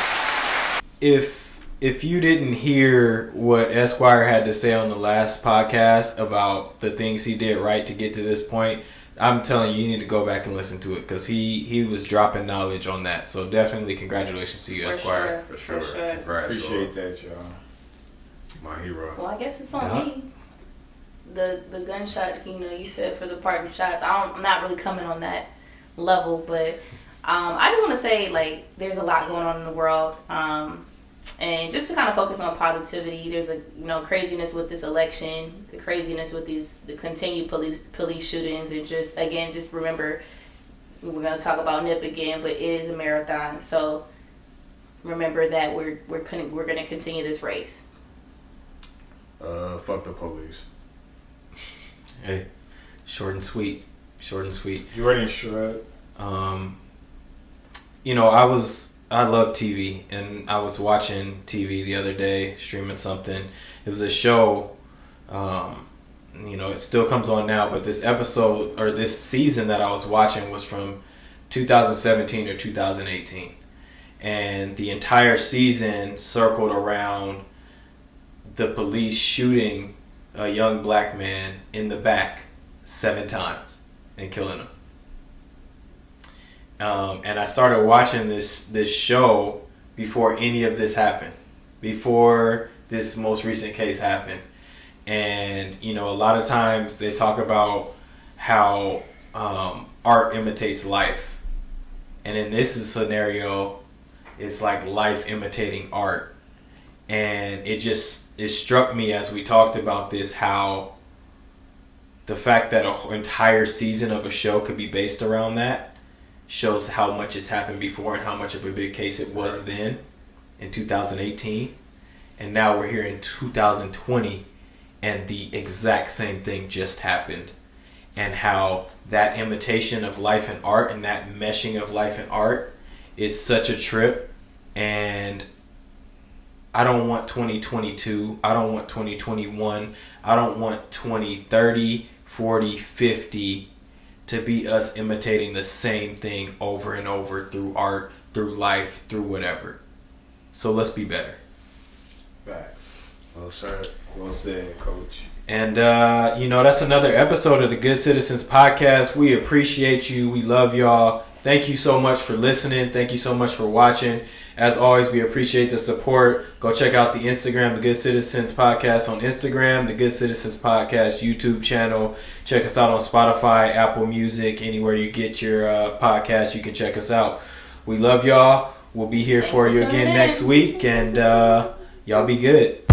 If you didn't hear what Esquire had to say on the last podcast about the things he did right to get to this point, I'm telling you, you need to go back and listen to it, because he was dropping knowledge on that. So definitely congratulations to you, Esquire. For sure. Congrats, appreciate that, y'all. My hero. Well, I guess it's on me. The gunshots, you know, you said for the parting shots. I'm not really coming on that level, but I just want to say, like, there's a lot going on in the world. And just to kind of focus on positivity, there's a craziness with this election, the craziness with the continued police shootings, and just remember, we're gonna talk about Nip again, but it is a marathon, so remember that we're gonna continue this race. Fuck the police. Hey, short and sweet. Jordan Shrug. I love TV, and I was watching TV the other day, streaming something. It was a show, it still comes on now, but this episode, or this season that I was watching, was from 2017 or 2018. And the entire season circled around the police shooting a young black man in the back 7 times and killing him. And I started watching this show before any of this happened, before this most recent case happened. And, a lot of times they talk about how art imitates life. And in this scenario, it's like life imitating art. And it struck me as we talked about this, how the fact that an entire season of a show could be based around that shows how much it's happened before and how much of a big case it was then in 2018. And now we're here in 2020 and the exact same thing just happened. And how that imitation of life and art and that meshing of life and art is such a trip. And I don't want 2022. I don't want 2021. I don't want 2030, 40, 50 to be us imitating the same thing over and over through art, through life, through whatever. So let's be better. Facts. Well said. Well said, Coach. And, that's another episode of the Good Citizens Podcast. We appreciate you. We love y'all. Thank you so much for listening. Thank you so much for watching. As always, we appreciate the support. Go check out the Instagram, The Good Citizens Podcast on Instagram, The Good Citizens Podcast YouTube channel. Check us out on Spotify, Apple Music, anywhere you get your podcast, you can check us out. We love y'all. We'll be here for you again next week, and y'all be good.